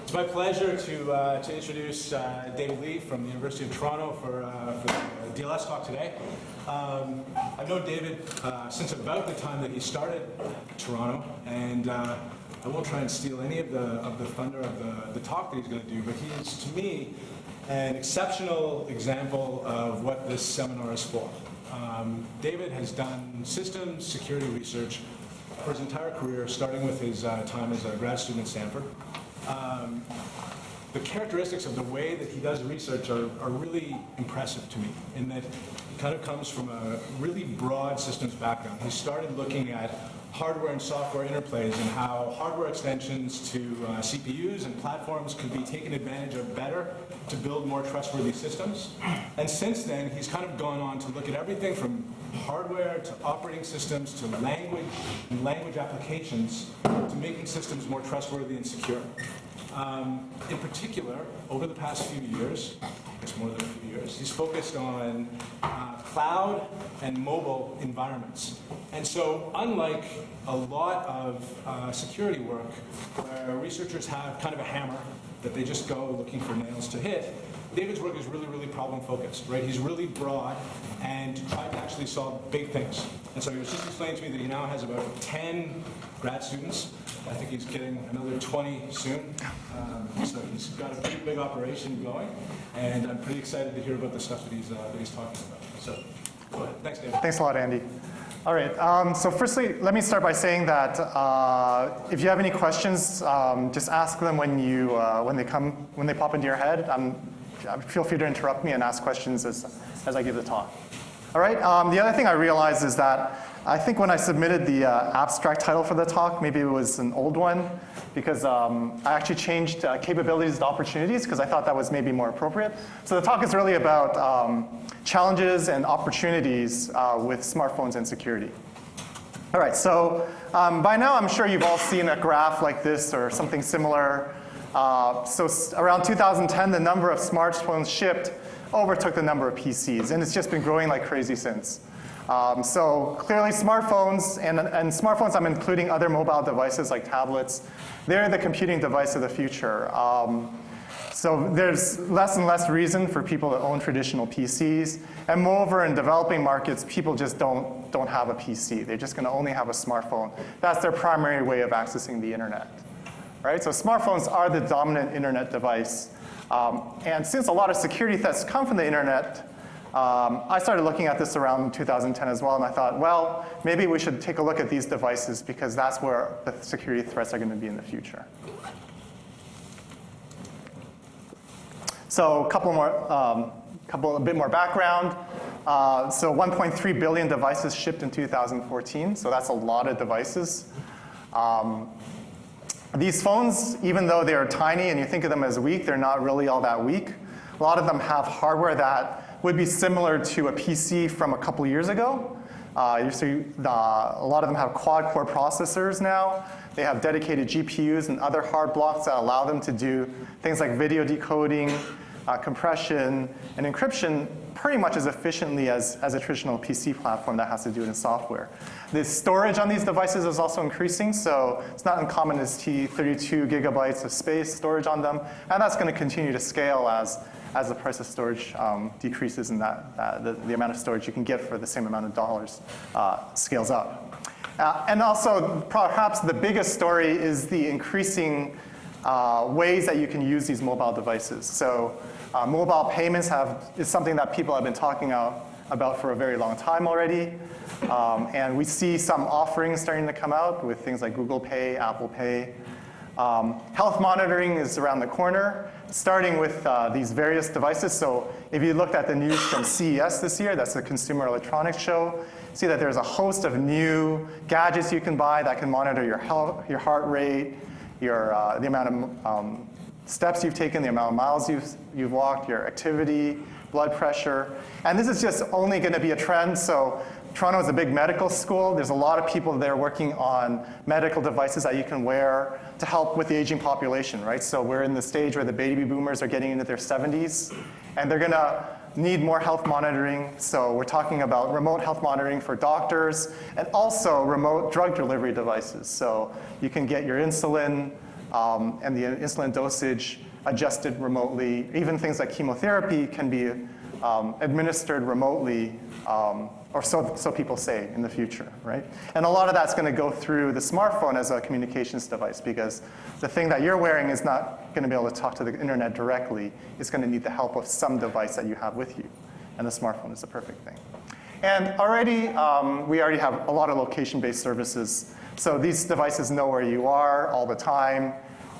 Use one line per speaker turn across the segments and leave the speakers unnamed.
It's my pleasure to introduce David Lee from the University of Toronto for the DLS talk today. I've known David since about the time that he started at Toronto, and I won't try and steal any of the thunder of the talk that he's going to do, but he is, to me, an exceptional example of what this seminar is for. David has done systems security research for his entire career, starting with his time as a grad student at Stanford. The characteristics of the way that he does research are really impressive to me, in that he kind of comes from a really broad systems background. He started looking at hardware and software interplays and how hardware extensions to CPUs and platforms could be taken advantage of better to build more trustworthy systems. And since then, he's kind of gone on to look at everything from hardware to operating systems to language and language applications to making systems more trustworthy and secure. In particular, over the past few years, I guess more than a few years, he's focused on cloud and mobile environments. And so unlike a lot of security work where researchers have kind of a hammer that they just go looking for nails to hit, David's work is really, really problem-focused, right? He's really broad and tried to actually solve big things. And so he was just explaining to me that he now has about 10 grad students. I think he's getting another 20 soon. So he's got a pretty big operation going, and I'm pretty excited to hear about the stuff that he's talking about. So, go ahead. Thanks, David.
Thanks a lot, Andy. All right. So firstly, let me start by saying that if you have any questions, just ask them when they pop into your head. Feel free to interrupt me and ask questions as I give the talk. All right. The other thing I realized is that I think when I submitted the abstract title for the talk, maybe it was an old one, because I actually changed capabilities to opportunities because I thought that was maybe more appropriate. So the talk is really about challenges and opportunities with smartphones and security. All right. So by now, I'm sure you've all seen a graph like this or something similar. So around 2010, the number of smartphones shipped overtook the number of PCs, and it's just been growing like crazy since. So clearly smartphones, and smartphones I'm including other mobile devices like tablets, they're the computing device of the future. So there's less and less reason for people to own traditional PCs, and moreover in developing markets, people just don't have a PC. They're just gonna only have a smartphone. That's their primary way of accessing the internet. Right? So smartphones are the dominant internet device. And since a lot of security threats come from the internet, I started looking at this around 2010 as well, and I thought, well, maybe we should take a look at these devices because that's where the security threats are going to be in the future. So a bit more background. So 1.3 billion devices shipped in 2014, so that's a lot of devices. These phones, even though they are tiny and you think of them as weak, they're not really all that weak. A lot of them have hardware that would be similar to a PC from a couple years ago. You see a lot of them have quad-core processors now. They have dedicated GPUs and other hard blocks that allow them to do things like video decoding, compression, and encryption pretty much as efficiently as a traditional PC platform that has to do it in software. The storage on these devices is also increasing, so it's not uncommon to see 32 gigabytes of space storage on them, and that's going to continue to scale as the price of storage decreases and the amount of storage you can get for the same amount of dollars scales up. And also, perhaps the biggest story is the increasing ways that you can use these mobile devices. So mobile payments is something that people have been talking about for a very long time already. And we see some offerings starting to come out with things like Google Pay, Apple Pay. Health monitoring is around the corner, starting with these various devices. So if you looked at the news from CES this year, that's the Consumer Electronics Show, see that there's a host of new gadgets you can buy that can monitor your health, your heart rate, the amount of steps you've taken, the amount of miles you've walked, your activity, blood pressure. And this is just only going to be a trend. So Toronto is a big medical school. There's a lot of people there working on medical devices that you can wear to help with the aging population, right? So we're in the stage where the baby boomers are getting into their 70s, and they're going to need more health monitoring. So we're talking about remote health monitoring for doctors and also remote drug delivery devices. So you can get your insulin and the insulin dosage adjusted remotely. Even things like chemotherapy can be administered remotely, or so people say in the future, right? And a lot of that's going to go through the smartphone as a communications device, because the thing that you're wearing is not going to be able to talk to the internet directly. It's going to need the help of some device that you have with you, and the smartphone is the perfect thing. And we already have a lot of location-based services. So these devices know where you are all the time,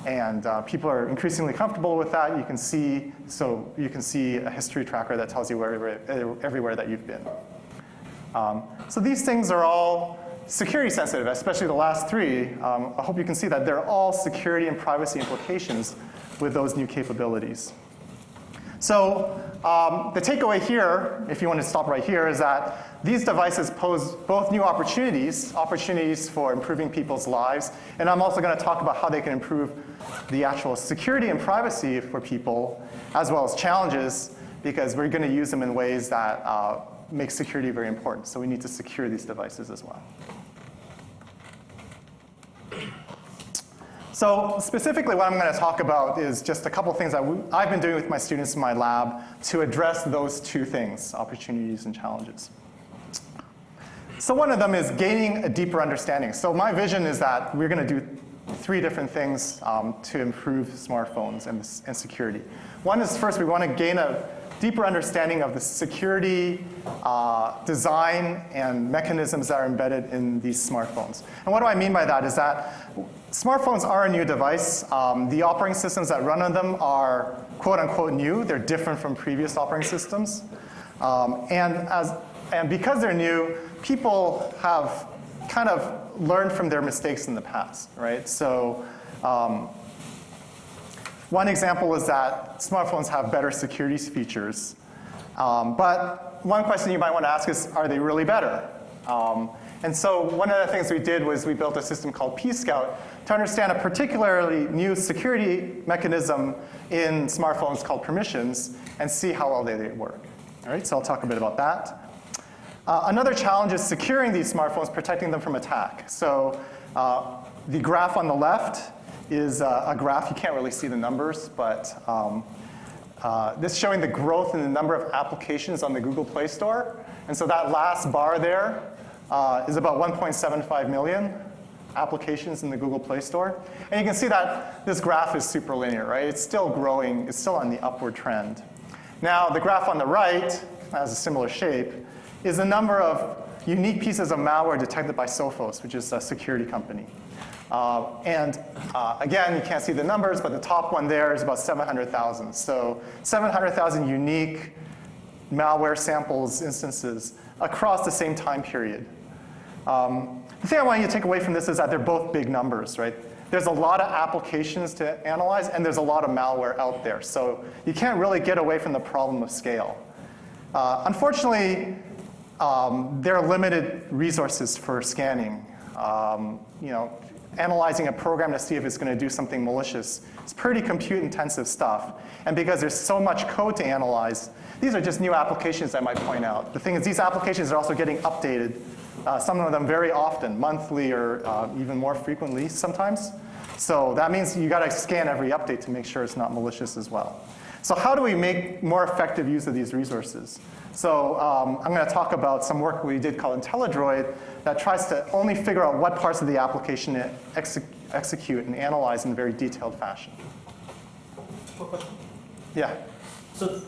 and people are increasingly comfortable with that. You can see a history tracker that tells you everywhere that you've been. So these things are all security sensitive, especially the last three. I hope you can see that they're all security and privacy implications with those new capabilities. So the takeaway here, if you want to stop right here, is that these devices pose both new opportunities for improving people's lives, and I'm also going to talk about how they can improve the actual security and privacy for people, as well as challenges, because we're going to use them in ways that make security very important. So we need to secure these devices as well. So specifically what I'm going to talk about is just a couple things that I've been doing with my students in my lab to address those two things, opportunities and challenges. So one of them is gaining a deeper understanding. So my vision is that we're going to do three different things to improve smartphones and security. One is, first, we want to gain a deeper understanding of the security, design, and mechanisms that are embedded in these smartphones. And what do I mean by that is that smartphones are a new device. The operating systems that run on them are quote unquote new. They're different from previous operating systems. And because they're new, people have kind of learned from their mistakes in the past, right? So one example is that smartphones have better security features. But one question you might want to ask is, are they really better? And so one of the things we did was we built a system called PScout to understand a particularly new security mechanism in smartphones called permissions and see how well they work. All right, so I'll talk a bit about that. Another challenge is securing these smartphones, protecting them from attack. So the graph on the left is a graph. You can't really see the numbers, but this is showing the growth in the number of applications on the Google Play Store. And so that last bar there is about 1.75 million applications in the Google Play Store. And you can see that this graph is super linear, right? It's still growing. It's still on the upward trend. Now, the graph on the right has a similar shape, is the number of unique pieces of malware detected by Sophos, which is a security company. Again, you can't see the numbers, but the top one there is about 700,000. So 700,000 unique malware samples, instances, across the same time period. The thing I want you to take away from this is that they're both big numbers, right? There's a lot of applications to analyze, and there's a lot of malware out there. So you can't really get away from the problem of scale. Unfortunately, there are limited resources for scanning. Analyzing a program to see if it's going to do something malicious, it's pretty compute-intensive stuff. And because there's so much code to analyze, these are just new applications I might point out. The thing is, these applications are also getting updated, some of them very often, monthly or even more frequently sometimes. So that means you got to scan every update to make sure it's not malicious as well. So how do we make more effective use of these resources? So I'm going to talk about some work we did called IntelliDroid that tries to only figure out what parts of the application to execute and analyze in a very detailed fashion.
Quick question.
Yeah.
So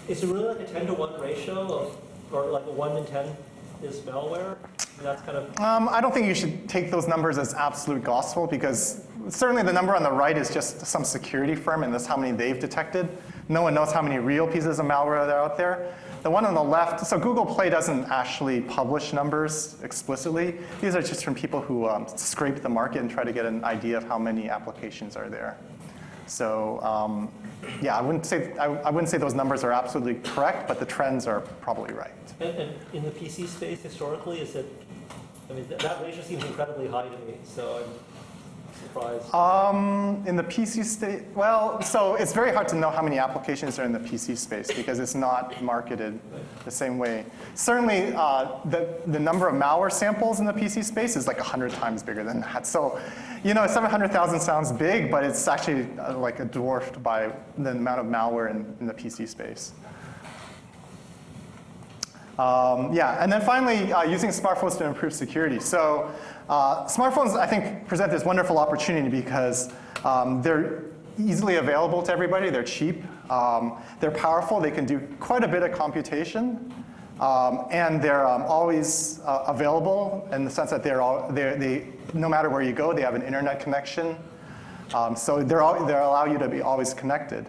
is it really like a 10-to-1 ratio or like a 1 in 10 is malware? And that's kind of...
I don't think you should take those numbers as absolute gospel, because certainly the number on the right is just some security firm, and that's how many they've detected. No one knows how many real pieces of malware are out there. The one on the left, so Google Play doesn't actually publish numbers explicitly. These are just from people who scrape the market and try to get an idea of how many applications are there. So yeah, I wouldn't say those numbers are absolutely correct, but the trends are probably right.
And in the PC space, historically, is it, I mean, that ratio seems incredibly high to me, so I'm surprised. In the PC space, well, so it's very hard to know how many applications are in the PC space because it's not marketed the same way. Certainly, the number of malware samples in the PC space is like 100 times bigger than that. So
You know, 700,000 sounds big, but it's actually like dwarfed by the amount of malware in the PC space. Yeah, and then finally, using smartphones to improve security. So smartphones, I think, present this wonderful opportunity because they're easily available to everybody. They're cheap. They're powerful. They can do quite a bit of computation. And they're always available in the sense that they no matter where you go, they have an internet connection. So they allow you to be always connected.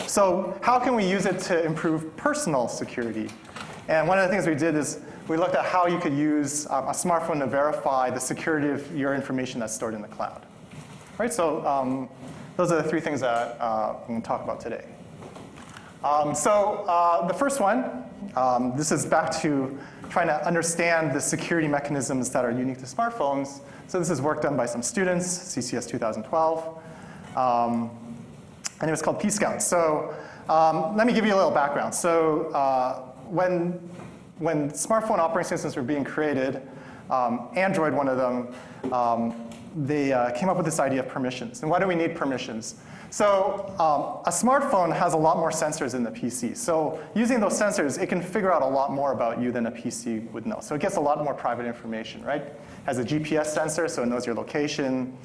So how can we use it to improve personal security? And one of the things we did is we looked at how you could use a smartphone to verify the security of your information that's stored in the cloud. Right, so those are the three things that I'm going to talk about today. The first one, this is back to trying to understand the security mechanisms that are unique to smartphones. So this is work done by some students, CCS 2012. And it was called PScout. So let me give you a little background. So when smartphone operating systems were being created, Android, one of them, they came up with this idea of permissions. And why do we need permissions? So a smartphone has a lot more sensors than the PC. So using those sensors, it can figure out a lot more about you than a PC would know. So it gets a lot more private information, right? It has a GPS sensor, so it knows your location.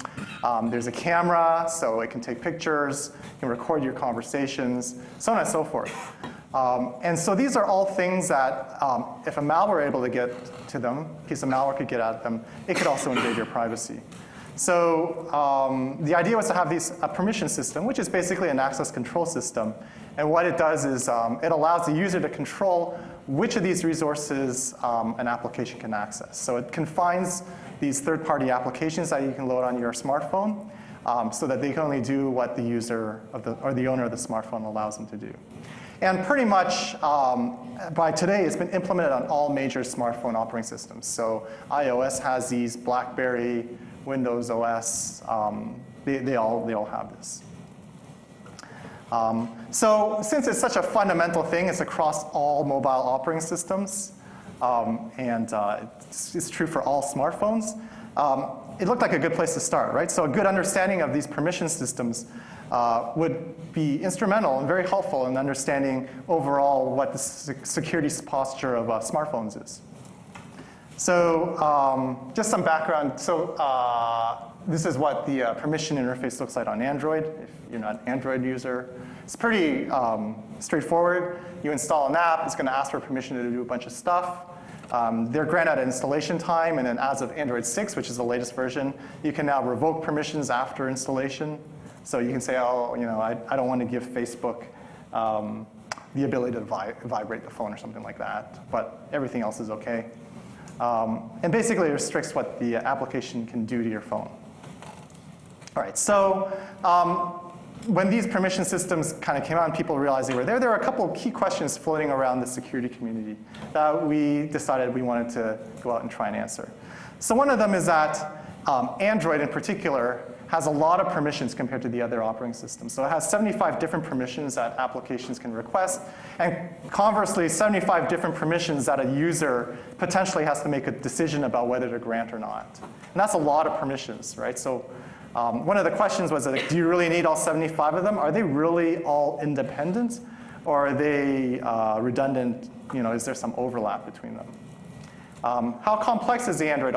There's a camera, so it can take pictures. It can record your conversations, so on and so forth. And so these are all things that if a malware were able to get to them, a piece of malware could get at them, it could also invade your privacy. So the idea was to have a permission system, which is basically an access control system. And what it does is it allows the user to control which of these resources an application can access. So it confines these third-party applications that you can load on your smartphone so that they can only do what the user or the owner of the smartphone allows them to do. And pretty much by today, it's been implemented on all major smartphone operating systems. So iOS has these, BlackBerry, Windows OS, they all have this. So since it's such a fundamental thing, it's across all mobile operating systems, and it's true for all smartphones, it looked like a good place to start, right? So a good understanding of these permission systems would be instrumental and very helpful in understanding overall what the security posture of smartphones is. So just some background. So this is what the permission interface looks like on Android, if you're not an Android user. It's pretty straightforward. You install an app. It's going to ask for permission to do a bunch of stuff. They're granted at installation time, and then as of Android 6, which is the latest version, you can now revoke permissions after installation. So you can say, oh, I don't want to give Facebook the ability to vibrate the phone or something like that, but everything else is okay. And basically, it restricts what the application can do to your phone. All right, so when these permission systems kind of came out and people realized they were there were a couple of key questions floating around the security community that we decided we wanted to go out and try and answer. So one of them is that Android in particular has a lot of permissions compared to the other operating systems. So it has 75 different permissions that applications can request, and conversely, 75 different permissions that a user potentially has to make a decision about whether to grant or not. And that's a lot of permissions, right? So one of the questions was, do you really need all 75 of them? Are they really all independent, or are they redundant? Is there some overlap between them? How complex is the Android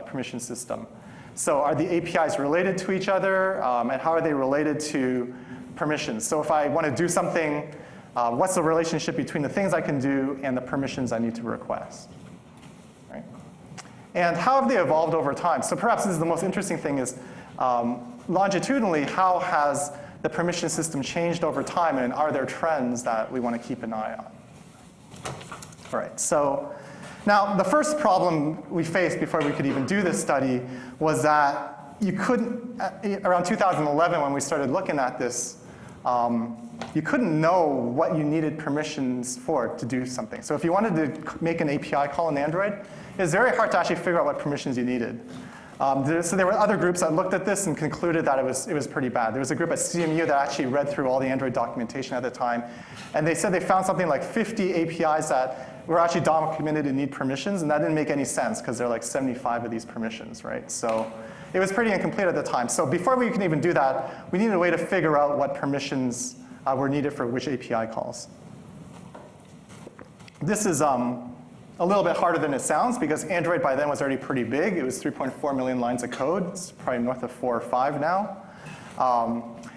permission system? So are the APIs related to each other, and how are they related to permissions? So if I want to do something, what's the relationship between the things I can do and the permissions I need to request? Right? And how have they evolved over time? So perhaps this is the most interesting thing is longitudinally, how has the permission system changed over time, and are there trends that we want to keep an eye on? All right, so now the first problem we faced before we could even do this study was that you couldn't, around 2011 when we started looking at this, you couldn't know what you needed permissions for to do something. So if you wanted to make an API call in Android, it was very hard to actually figure out what permissions you needed. So there were other groups that looked at this and concluded that it was pretty bad. There was a group at CMU that actually read through all the Android documentation at the time, and they said they found something like 50 APIs that were actually documented to need permissions, and that didn't make any sense because there are like 75 of these permissions, right? So it was pretty incomplete at the time. So before we can even do that, we needed a way to figure out what permissions were needed for which API calls. This is a little bit harder than it sounds because Android by then was already pretty big. It was 3.4 million lines of code. It's probably north of 4 or 5 now.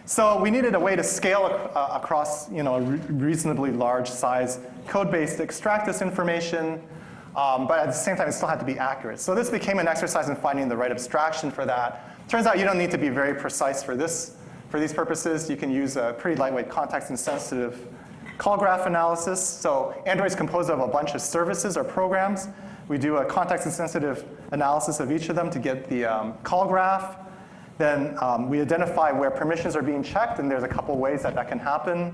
So we needed a way to scale across a reasonably large size code base to extract this information, but at the same time it still had to be accurate. So this became an exercise in finding the right abstraction for that. Turns out you don't need to be very precise for this. For these purposes, you can use a pretty lightweight context and sensitive call graph analysis. So Android's composed of a bunch of services or programs. We do a context and sensitive analysis of each of them to get the call graph. Then we identify where permissions are being checked, and there's a couple ways that can happen.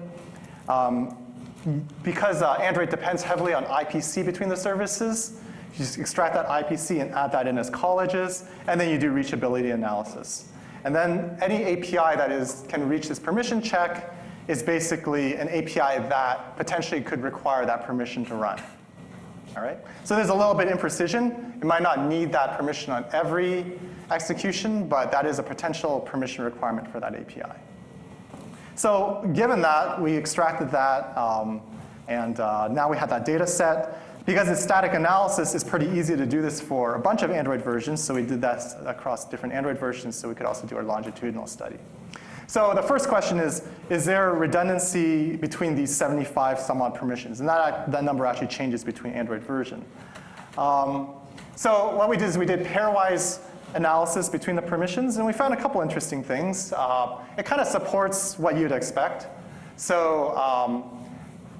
Because Android depends heavily on IPC between the services, you just extract that IPC and add that in as call edges, and then you do reachability analysis. And then any API that can reach this permission check is basically an API that potentially could require that permission to run. All right? So there's a little bit imprecision. It might not need that permission on every execution, but that is a potential permission requirement for that API. So given that, we extracted that, and now we have that data set. Because it's static analysis, it's pretty easy to do this for a bunch of Android versions, so we did that across different Android versions, so we could also do our longitudinal study. So the first question is there redundancy between these 75 some odd permissions? And that number actually changes between Android version. So what we did is we did pairwise analysis between the permissions, and we found a couple interesting things. It kind of supports what you'd expect. So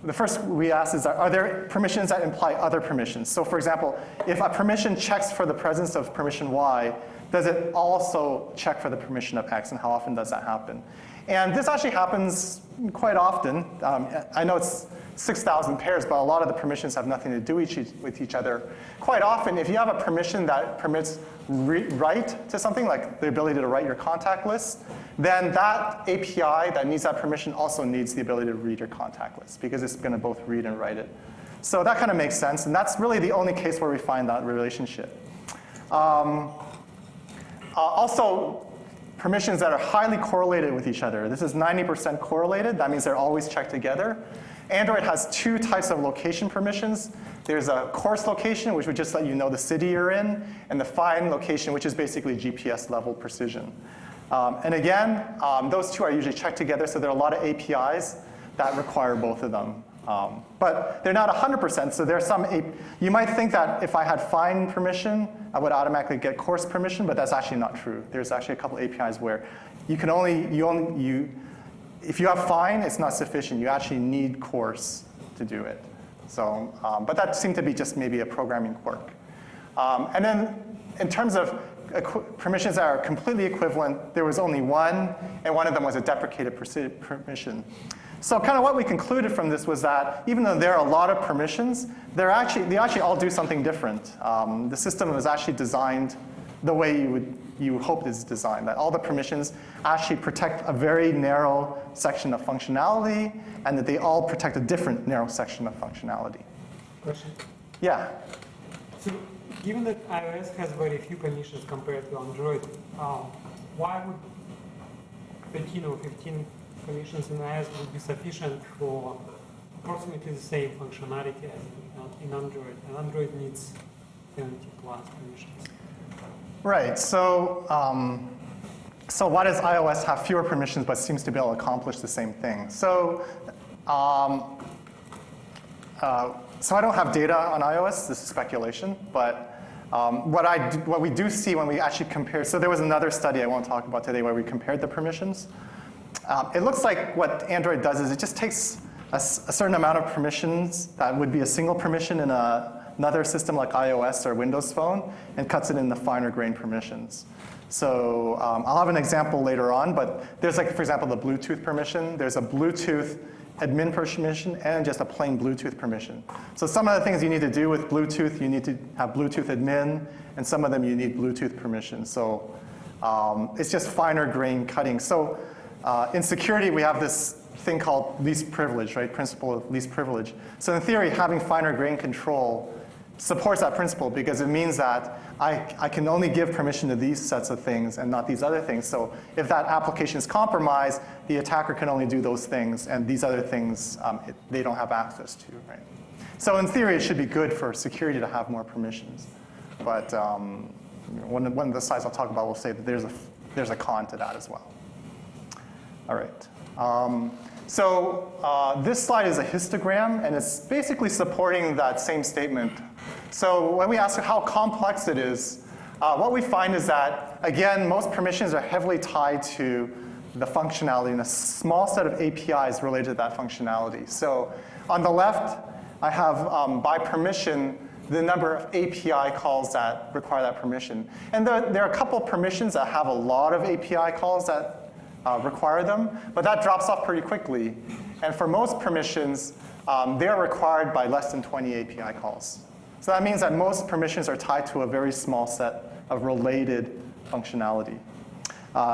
the first we asked is, are there permissions that imply other permissions? So for example, if a permission checks for the presence of permission Y, does it also check for the permission of X, and how often does that happen? And this actually happens quite often. I know it's 6,000 pairs, but a lot of the permissions have nothing to do with each other. Quite often, if you have a permission that permits write to something, like the ability to write your contact list, then that API that needs that permission also needs the ability to read your contact list, because it's going to both read and write it. So that kind of makes sense, and that's really the only case where we find that relationship. Also, permissions that are highly correlated with each other. This is 90% correlated. That means they're always checked together. Android has two types of location permissions. There's a coarse location, which would just let you know the city you're in, and the fine location, which is basically GPS level precision. And again, those two are usually checked together, so there are a lot of APIs that require both of them. But they're not 100%, so there's some, you might think that if I had fine permission, I would automatically get coarse permission, but that's actually not true. There's actually a couple APIs where you can if you have fine, it's not sufficient. You actually need coarse to do it. So, but that seemed to be just maybe a programming quirk. And then in terms of permissions that are completely equivalent, there was only one, and one of them was a deprecated permission. So kind of what we concluded from this was that even though there are a lot of permissions, they actually all do something different. The system was actually designed the way you hope it's designed, that all the permissions actually protect a very narrow section of functionality, and that they all protect a different narrow section of functionality.
Question?
Yeah.
So given that iOS has very few permissions compared to Android, why would 13 or 15 permissions in iOS would be sufficient for approximately the same functionality as in Android? And Android needs 70 plus permissions. Right.
So, so why does iOS have fewer permissions but seems to be able to accomplish the same thing? So, so I don't have data on iOS. This is speculation, but what we do see when we actually compare. So there was another study I won't talk about today where we compared the permissions. It looks like what Android does is it just takes a certain amount of permissions that would be a single permission in another system like iOS or Windows Phone and cuts it into finer grained permissions. So I'll have an example later on, but there's like, for example, the Bluetooth permission. There's a Bluetooth admin permission and just a plain Bluetooth permission. So some of the things you need to do with Bluetooth, you need to have Bluetooth admin, and some of them you need Bluetooth permission. So it's just finer grained cutting. So in security, we have this thing called least privilege, right? Principle of least privilege. So in theory, having finer grained control supports that principle because it means that I can only give permission to these sets of things and not these other things. So if that application is compromised, the attacker can only do those things, and these other things they don't have access to, right? So in theory, it should be good for security to have more permissions. But one of the slides I'll talk about will say that there's a con to that as well. All right. This slide is a histogram, and it's basically supporting that same statement. So when we ask how complex it is, what we find is that, again, most permissions are heavily tied to the functionality and a small set of APIs related to that functionality. So on the left, I have by permission the number of API calls that require that permission. And there are a couple of permissions that have a lot of API calls that require them, but that drops off pretty quickly. And for most permissions, they're required by less than 20 API calls. So that means that most permissions are tied to a very small set of related functionality.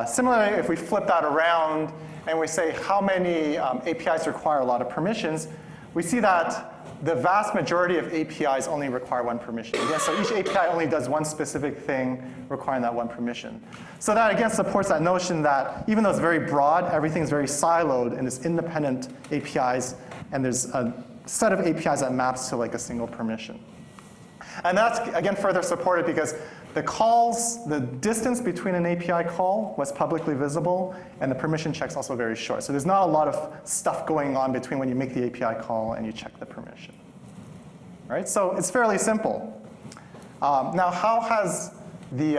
Similarly, if we flip that around and we say how many APIs require a lot of permissions, we see that the vast majority of APIs only require one permission. Again, so each API only does one specific thing requiring that one permission. So that, again, supports that notion that even though it's very broad, everything's very siloed, and it's independent APIs, and there's a set of APIs that maps to like a single permission. And that's, again, further supported because the calls, the distance between an API call was publicly visible, and the permission check's also very short. So there's not a lot of stuff going on between when you make the API call and you check the permission. All right, so it's fairly simple. Now, how has the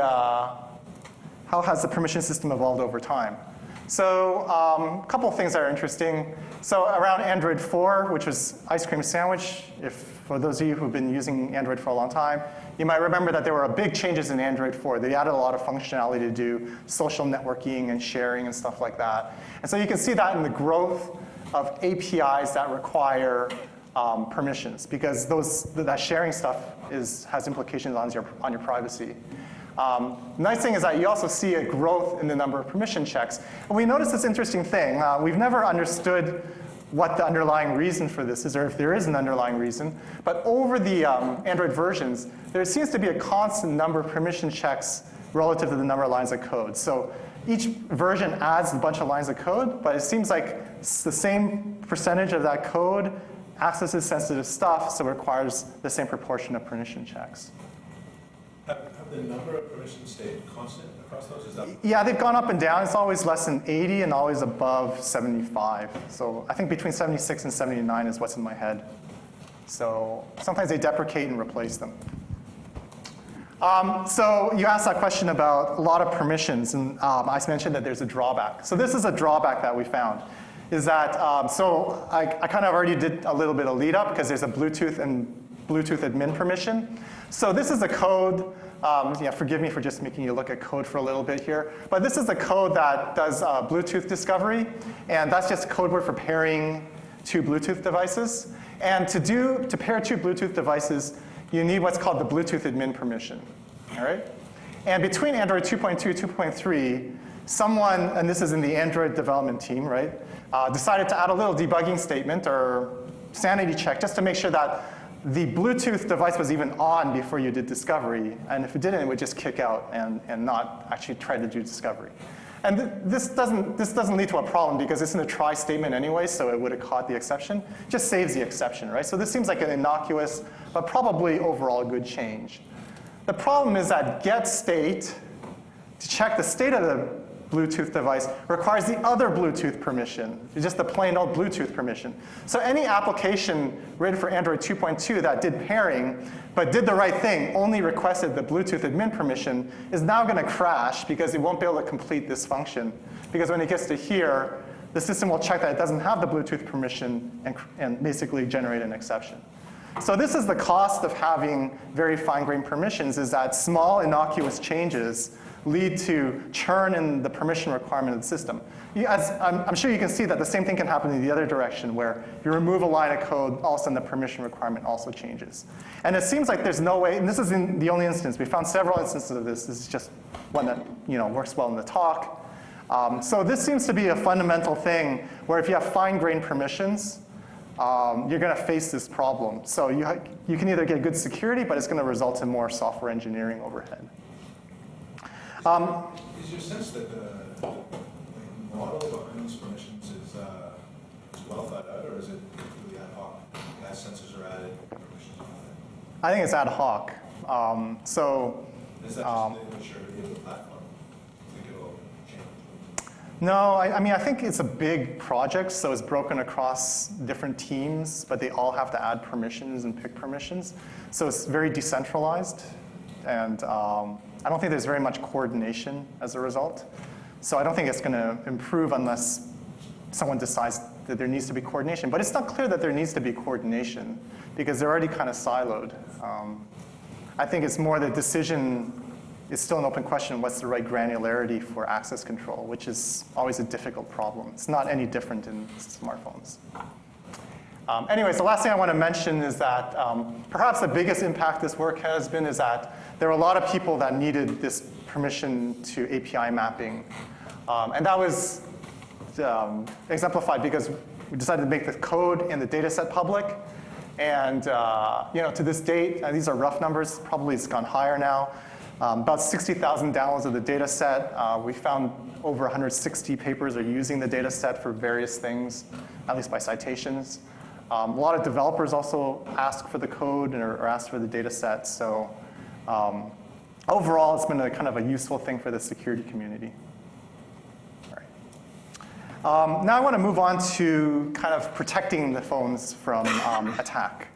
permission system evolved over time? So a couple of things that are interesting. So around Android 4, which was ice cream sandwich, for those of you who've been using Android for a long time, you might remember that there were big changes in Android 4. They added a lot of functionality to do social networking and sharing and stuff like that. And so you can see that in the growth of APIs that require permissions, because that sharing stuff has implications on your privacy. The nice thing is that you also see a growth in the number of permission checks. And we noticed this interesting thing. We've never understood what the underlying reason for this is, or if there is an underlying reason. But over the Android versions, there seems to be a constant number of permission checks relative to the number of lines of code. So each version adds a bunch of lines of code, but it seems like the same percentage of that code accesses sensitive stuff, so it requires the same proportion of permission checks.
Have the number of permissions stayed constant across those? Is that?
Yeah, they've gone up and down. It's always less than 80 and always above 75. So I think between 76 and 79 is what's in my head. So sometimes they deprecate and replace them. So you asked that question about a lot of permissions, and I mentioned that there's a drawback. So this is a drawback that we found, is that, so I kind of already did a little bit of lead up because there's a Bluetooth and Bluetooth admin permission. So this is the code. Forgive me for just making you look at code for a little bit here. But this is the code that does Bluetooth discovery. And that's just code word for pairing two Bluetooth devices. And to pair two Bluetooth devices, you need what's called the Bluetooth admin permission. All right? And between Android 2.2 and 2.3, someone, and this is in the Android development team, right, decided to add a little debugging statement or sanity check just to make sure that the Bluetooth device was even on before you did discovery. And if it didn't, it would just kick out and not actually try to do discovery. And this doesn't lead to a problem because it's in a try statement anyway, so it would have caught the exception. It just saves the exception, right? So this seems like an innocuous, but probably overall good change. The problem is that get state, to check the state of the Bluetooth device, requires the other Bluetooth permission, just the plain old Bluetooth permission. So any application written for Android 2.2 that did pairing, but did the right thing, only requested the Bluetooth admin permission, is now going to crash because it won't be able to complete this function. Because when it gets to here, the system will check that it doesn't have the Bluetooth permission and basically generate an exception. So this is the cost of having very fine-grained permissions, is that small innocuous changes lead to churn in the permission requirement of the system. I'm sure you can see that the same thing can happen in the other direction, where you remove a line of code, all of a sudden the permission requirement also changes. And it seems like there's no way, and this isn't the only instance. We found several instances of this. This is just one that works well in the talk. So this seems to be a fundamental thing, where if you have fine-grained permissions, you're going to face this problem. So you can either get good security, but it's going to result in more software engineering overhead.
Is your sense that the model behind these permissions is well thought out, or is it completely ad hoc? As sensors are added, permissions are added?
I think it's ad hoc.
Is that just the maturity of the platform? I think it'll change.
No, I mean, I think it's a big project, so it's broken across different teams, but they all have to add permissions and pick permissions. So it's very decentralized, and I don't think there's very much coordination as a result. So I don't think it's going to improve unless someone decides that there needs to be coordination. But it's not clear that there needs to be coordination, because they're already kind of siloed. I think it's more the decision is still an open question, what's the right granularity for access control, which is always a difficult problem. It's not any different in smartphones. Anyways, the last thing I want to mention is that perhaps the biggest impact this work has been is that there were a lot of people that needed this permission to API mapping. And that was exemplified because we decided to make the code and the data set public. And to this date, these are rough numbers, probably it's gone higher now. About 60,000 downloads of the data set. We found over 160 papers are using the data set for various things, at least by citations. A lot of developers also ask for the code or ask for the data set. So overall, it's been a kind of a useful thing for the security community. All right. Now I want to move on to kind of protecting the phones from attack.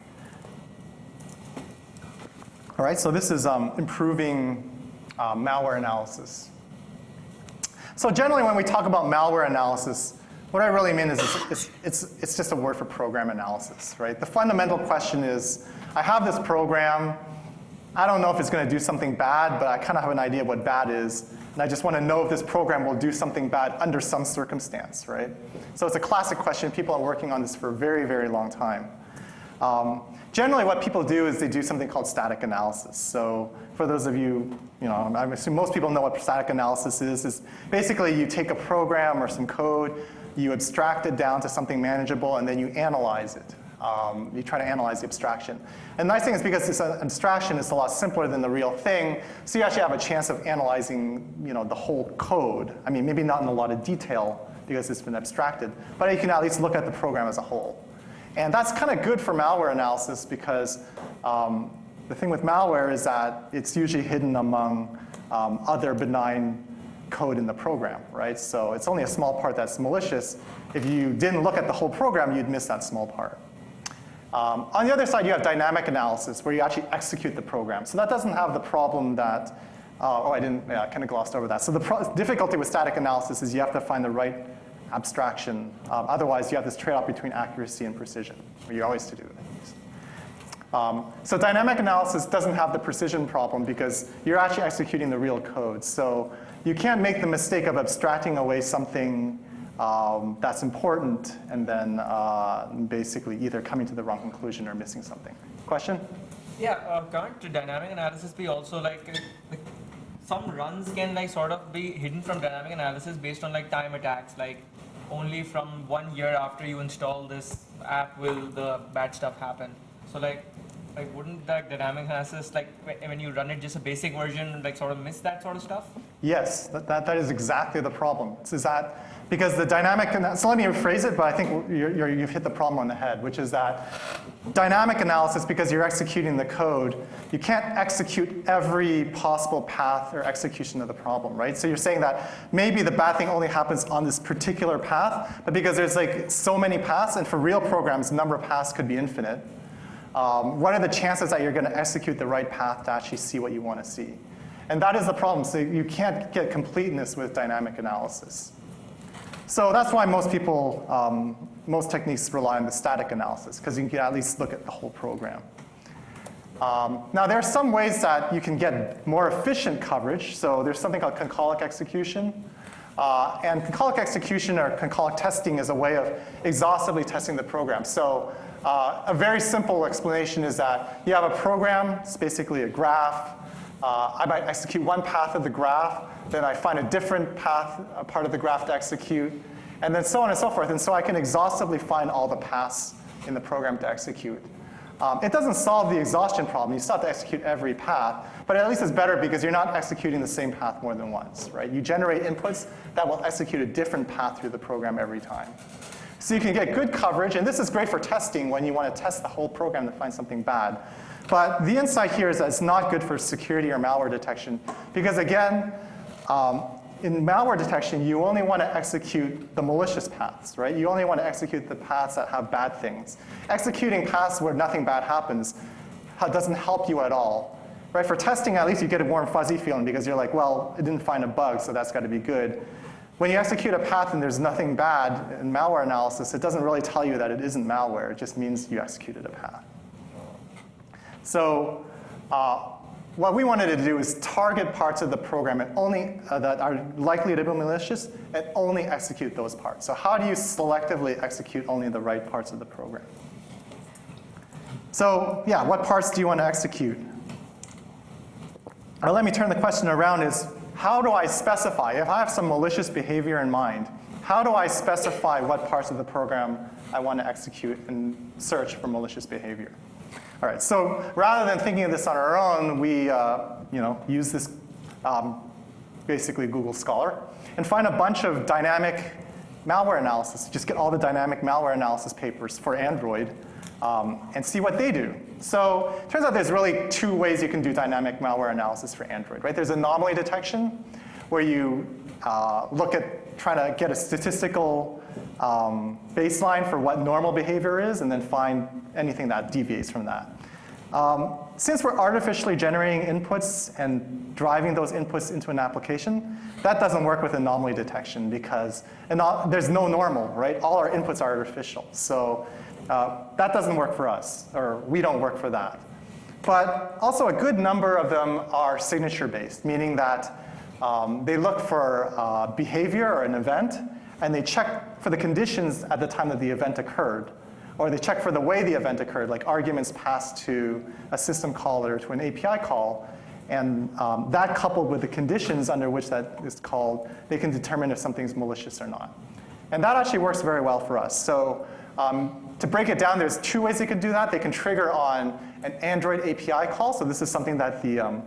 All right, so this is improving malware analysis. So generally, when we talk about malware analysis, what I really mean is it's just a word for program analysis, right? The fundamental question is, I have this program. I don't know if it's going to do something bad, but I kind of have an idea what bad is. And I just want to know if this program will do something bad under some circumstance, right? So it's a classic question. People are working on this for a very, very long time. Generally, what people do is they do something called static analysis. So for those of you, I assume most people know what static analysis is. It's basically you take a program or some code, you abstract it down to something manageable, and then you analyze it. You try to analyze the abstraction. And the nice thing is because it's an abstraction, it's a lot simpler than the real thing, so you actually have a chance of analyzing the whole code. I mean, maybe not in a lot of detail because it's been abstracted, but you can at least look at the program as a whole. And that's kind of good for malware analysis because the thing with malware is that it's usually hidden among other benign code in the program, right? So it's only a small part that's malicious. If you didn't look at the whole program, you'd miss that small part. On the other side, you have dynamic analysis, where you actually execute the program. So that doesn't have the problem that, I kind of glossed over that. So the difficulty with static analysis is you have to find the right abstraction. Otherwise, you have this trade-off between accuracy and precision, or you always to do it. So dynamic analysis doesn't have the precision problem because you're actually executing the real code. So you can't make the mistake of abstracting away something that's important and then basically either coming to the wrong conclusion or missing something. Question?
Yeah, coming to dynamic analysis, we also some runs can sort of be hidden from dynamic analysis based on time attacks. Only from 1 year after you install this app will the bad stuff happen. So wouldn't that dynamic analysis, when you run it, just a basic version, sort of miss that sort of stuff?
Yes, that is exactly the problem. Is that because the dynamic, so let me rephrase it, but I think you've hit the problem on the head, which is that dynamic analysis, because you're executing the code, you can't execute every possible path or execution of the problem, right? So you're saying that maybe the bad thing only happens on this particular path, but because there's so many paths, and for real programs, the number of paths could be infinite. What are the chances that you're going to execute the right path to actually see what you want to see? And that is the problem. So you can't get completeness with dynamic analysis. So that's why most people, most techniques rely on the static analysis, because you can at least look at the whole program. Now, there are some ways that you can get more efficient coverage. So there's something called concolic execution. And concolic execution or concolic testing is a way of exhaustively testing the program. So a very simple explanation is that you have a program, it's basically a graph. I might execute one path of the graph, then I find a different path, a part of the graph to execute, and then so on and so forth. And so I can exhaustively find all the paths in the program to execute. It doesn't solve the exhaustion problem. You still have to execute every path, but at least it's better because you're not executing the same path more than once, right? You generate inputs that will execute a different path through the program every time. So you can get good coverage, and this is great for testing when you want to test the whole program to find something bad. But the insight here is that it's not good for security or malware detection because, again, in malware detection, you only want to execute the malicious paths, right? You only want to execute the paths that have bad things. Executing paths where nothing bad happens doesn't help you at all, right? For testing, at least you get a warm, fuzzy feeling because you're like, well, it didn't find a bug, so that's got to be good. When you execute a path and there's nothing bad in malware analysis, it doesn't really tell you that it isn't malware. It just means you executed a path. So what we wanted to do is target parts of the program and only, that are likely to be malicious and only execute those parts. So how do you selectively execute only the right parts of the program? So yeah, what parts do you want to execute? Or let me turn the question around is, how do I specify, if I have some malicious behavior in mind, how do I specify what parts of the program I want to execute and search for malicious behavior? All right, so rather than thinking of this on our own, we use this, basically Google Scholar, and find a bunch of dynamic malware analysis. Just get all the dynamic malware analysis papers for Android and see what they do. So it turns out there's really two ways you can do dynamic malware analysis for Android, right? There's anomaly detection, where you look at trying to get a statistical baseline for what normal behavior is, and then find anything that deviates from that. Since we're artificially generating inputs and driving those inputs into an application, that doesn't work with anomaly detection because there's no normal, right? All our inputs are artificial. So that doesn't work for us, or we don't work for that. But also a good number of them are signature-based, meaning that they look for behavior or an event, and they check for the conditions at the time that the event occurred. Or they check for the way the event occurred, like arguments passed to a system call or to an API call. And that coupled with the conditions under which that is called, they can determine if something's malicious or not. And that actually works very well for us. So to break it down, there's two ways they can do that. They can trigger on an Android API call. So this is something that the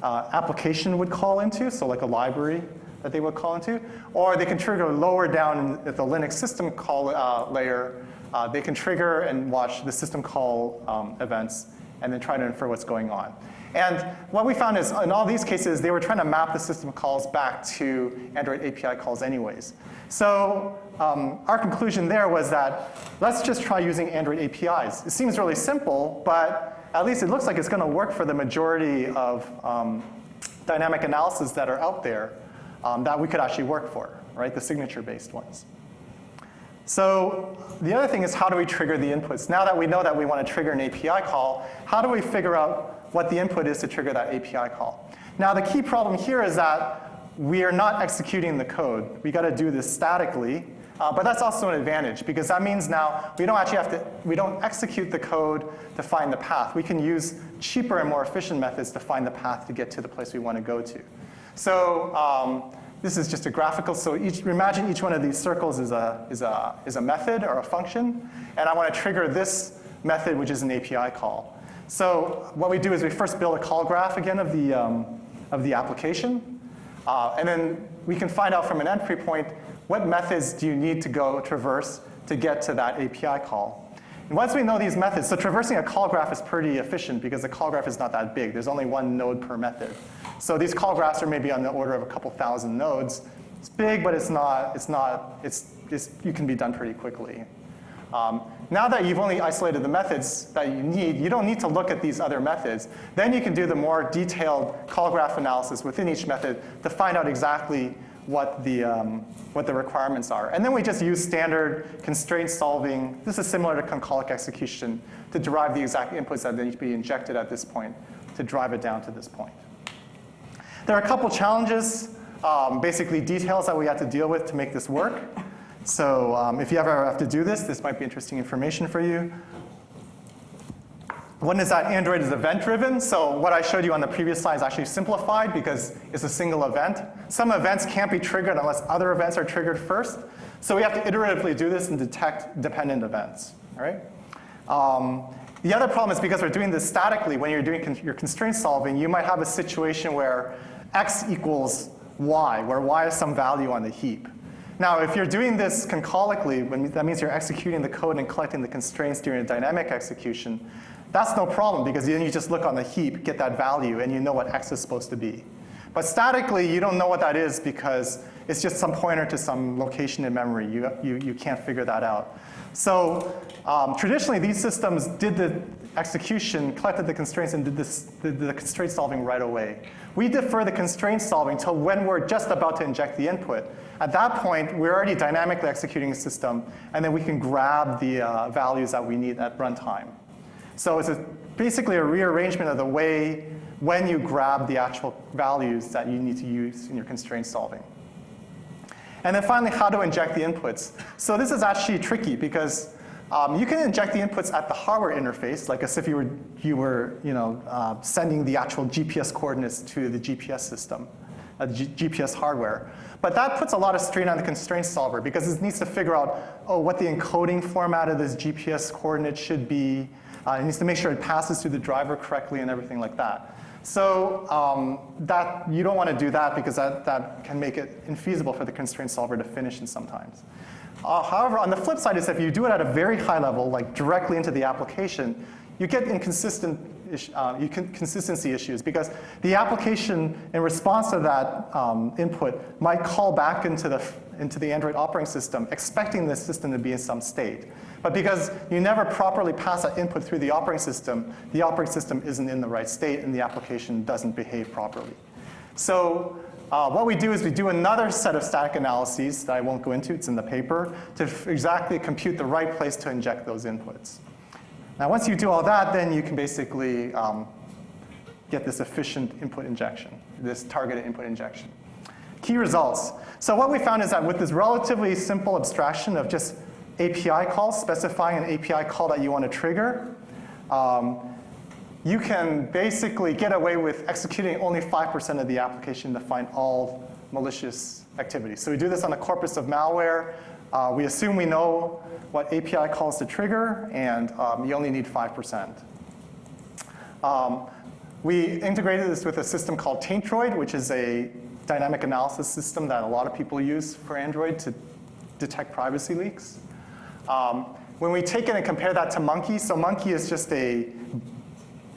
application would call into, so like a library that they would call into. Or they can trigger lower down at the Linux system call layer. They can trigger and watch the system call events and then try to infer what's going on. And what we found is in all these cases, they were trying to map the system calls back to Android API calls anyways. So our conclusion there was that let's just try using Android APIs. It seems really simple, but at least it looks like it's going to work for the majority of dynamic analysis that are out there that we could actually work for, right? The signature-based ones. So the other thing is, how do we trigger the inputs? Now that we know that we want to trigger an API call, how do we figure out what the input is to trigger that API call? Now the key problem here is that we are not executing the code. We got to do this statically, but that's also an advantage because that means now we don't actually we don't execute the code to find the path. We can use cheaper and more efficient methods to find the path to get to the place we want to go to. So this is just a graphical. So imagine each one of these circles is a method or a function, and I want to trigger this method, which is an API call. So what we do is we first build a call graph again of the application, and then we can find out from an entry point what methods do you need to go traverse to get to that API call. And once we know these methods, so traversing a call graph is pretty efficient because the call graph is not that big. There's only one node per method. So these call graphs are maybe on the order of a couple thousand nodes. It's big, but you can be done pretty quickly. Now that you've only isolated the methods that you need, you don't need to look at these other methods. Then you can do the more detailed call graph analysis within each method to find out exactly what the requirements are. And then we just use standard constraint solving. This is similar to concolic execution to derive the exact inputs that need to be injected at this point to drive it down to this point. There are a couple challenges, basically details that we have to deal with to make this work. So if you ever have to do this, this might be interesting information for you. One is that Android is event-driven. So what I showed you on the previous slide is actually simplified because it's a single event. Some events can't be triggered unless other events are triggered first. So we have to iteratively do this and detect dependent events. All right? The other problem is because we're doing this statically, when you're doing your constraint solving, you might have a situation where x equals y, where y is some value on the heap. Now, if you're doing this concalically, that means you're executing the code and collecting the constraints during a dynamic execution, that's no problem, because then you just look on the heap, get that value, and you know what x is supposed to be. But statically, you don't know what that is because it's just some pointer to some location in memory. You can't figure that out. So traditionally, these systems did the execution, collected the constraints, and did the constraint solving right away. We defer the constraint solving till when we're just about to inject the input. At that point, we're already dynamically executing a system, and then we can grab the values that we need at runtime. So it's basically a rearrangement of the way when you grab the actual values that you need to use in your constraint solving. And then finally, how to inject the inputs. So this is actually tricky because you can inject the inputs at the hardware interface, like as if you were sending the actual GPS coordinates to the GPS system, GPS hardware. But that puts a lot of strain on the constraint solver because it needs to figure out, what the encoding format of this GPS coordinate should be. It needs to make sure it passes through the driver correctly and everything like that. So that you don't want to do that because that can make it infeasible for the constraint solver to finish in sometimes. However, on the flip side is if you do it at a very high level, like directly into the application, you get consistency issues because the application, in response to that input, might call back into the Android operating system, expecting the system to be in some state. But because you never properly pass that input through the operating system isn't in the right state, and the application doesn't behave properly. So what we do is we do another set of static analyses that I won't go into, it's in the paper, to exactly compute the right place to inject those inputs. Now, once you do all that, then you can basically get this efficient input injection, this targeted input injection. Key results. So what we found is that with this relatively simple abstraction of just API calls, specifying an API call that you want to trigger, you can basically get away with executing only 5% of the application to find all malicious activities. So we do this on a corpus of malware. We assume we know what API calls to trigger, and you only need 5%. We integrated this with a system called Taintroid, which is a dynamic analysis system that a lot of people use for Android to detect privacy leaks. When we take it and compare that to Monkey, so Monkey is just a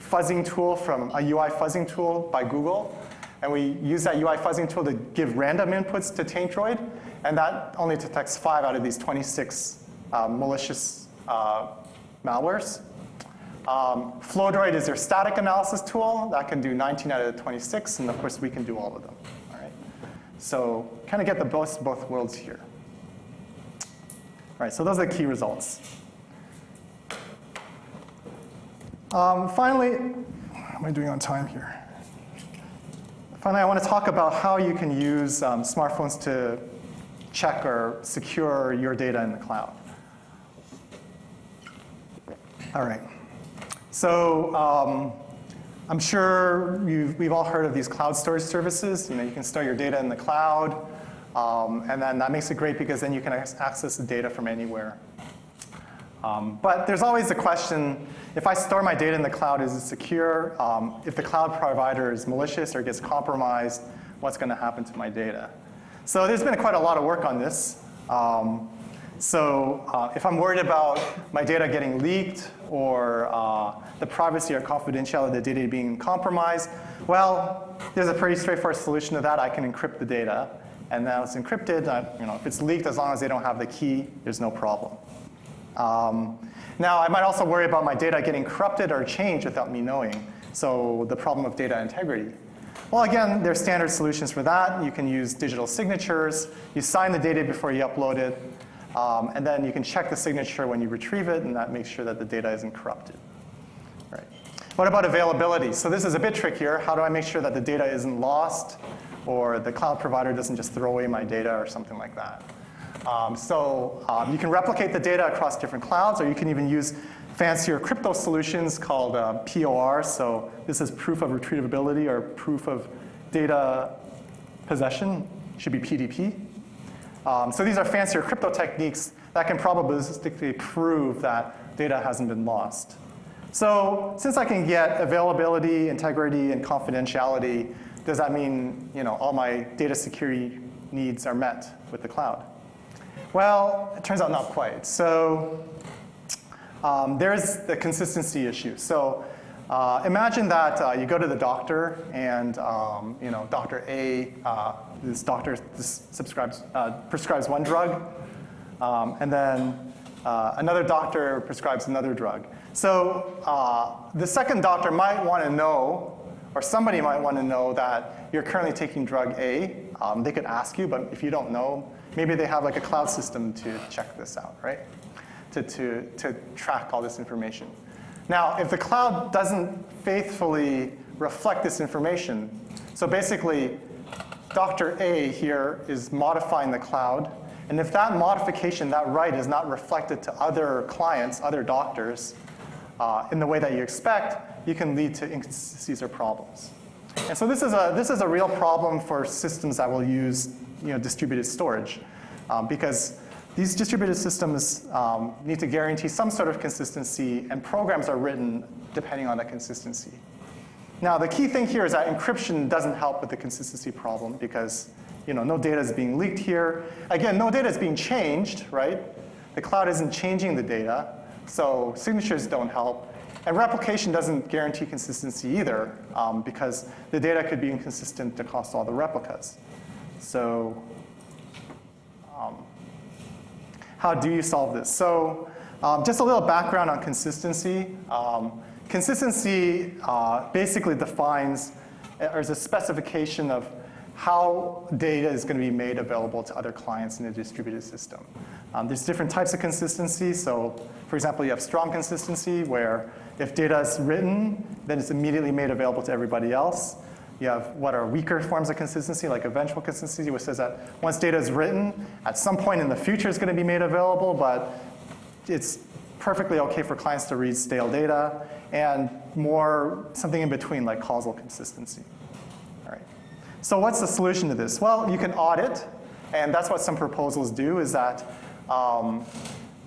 fuzzing tool from a UI fuzzing tool by Google. And we use that UI fuzzing tool to give random inputs to Taintroid. And that only detects 5 out of these 26 malicious malwares. Flowdroid is their static analysis tool. That can do 19 out of the 26. And of course, we can do all of them. All right? So kind of get the best of both worlds here. All right, so those are the key results. Finally, what am I doing on time here? Finally, I want to talk about how you can use smartphones to check or secure your data in the cloud. All right. So I'm sure we've all heard of these cloud storage services. You can store your data in the cloud. And then that makes it great because then you can access the data from anywhere. But there's always the question, if I store my data in the cloud, is it secure? If the cloud provider is malicious or gets compromised, what's going to happen to my data? So there's been quite a lot of work on this. If I'm worried about my data getting leaked or the privacy or confidentiality of the data being compromised, well, there's a pretty straightforward solution to that. I can encrypt the data. And now it's encrypted. If it's leaked, as long as they don't have the key, there's no problem. Now, I might also worry about my data getting corrupted or changed without me knowing. So the problem of data integrity. Well, again, there's standard solutions for that. You can use digital signatures. You sign the data before you upload it. And then you can check the signature when you retrieve it, and that makes sure that the data isn't corrupted. Right. What about availability? So this is a bit trickier. How do I make sure that the data isn't lost, or the cloud provider doesn't just throw away my data or something like that? You can replicate the data across different clouds, or you can even use fancier crypto solutions called POR. So this is proof of retrievability or proof of data possession. Should be PDP. So these are fancier crypto techniques that can probabilistically prove that data hasn't been lost. So since I can get availability, integrity, and confidentiality, does that mean all my data security needs are met with the cloud? Well, it turns out not quite. So there's the consistency issue. So imagine that you go to the doctor, and Dr. A, this doctor prescribes one drug, and then another doctor prescribes another drug. So the second doctor might want to know, or somebody might want to know that you're currently taking drug A. They could ask you, but if you don't know, maybe they have like a cloud system to check this out, right? To track all this information. Now, if the cloud doesn't faithfully reflect this information, so basically, Dr. A here is modifying the cloud, and if that modification, that right, is not reflected to other clients, other doctors, in the way that you expect, you can lead to inconsistencies or problems. And so this is a real problem for systems that will use distributed storage, because these distributed systems need to guarantee some sort of consistency, and programs are written depending on that consistency. Now, the key thing here is that encryption doesn't help with the consistency problem, because no data is being leaked here. Again, no data is being changed, right? The cloud isn't changing the data, so signatures don't help. And replication doesn't guarantee consistency either, because the data could be inconsistent across all the replicas. So how do you solve this? So just a little background on consistency. Consistency basically defines, or is a specification of how data is going to be made available to other clients in a distributed system. There's different types of consistency. So for example, you have strong consistency, where if data is written, then it's immediately made available to everybody else. You have what are weaker forms of consistency, like eventual consistency, which says that once data is written, at some point in the future it's going to be made available, but it's perfectly OK for clients to read stale data, and more something in between, like causal consistency. All right. So what's the solution to this? Well, you can audit, and that's what some proposals do, is that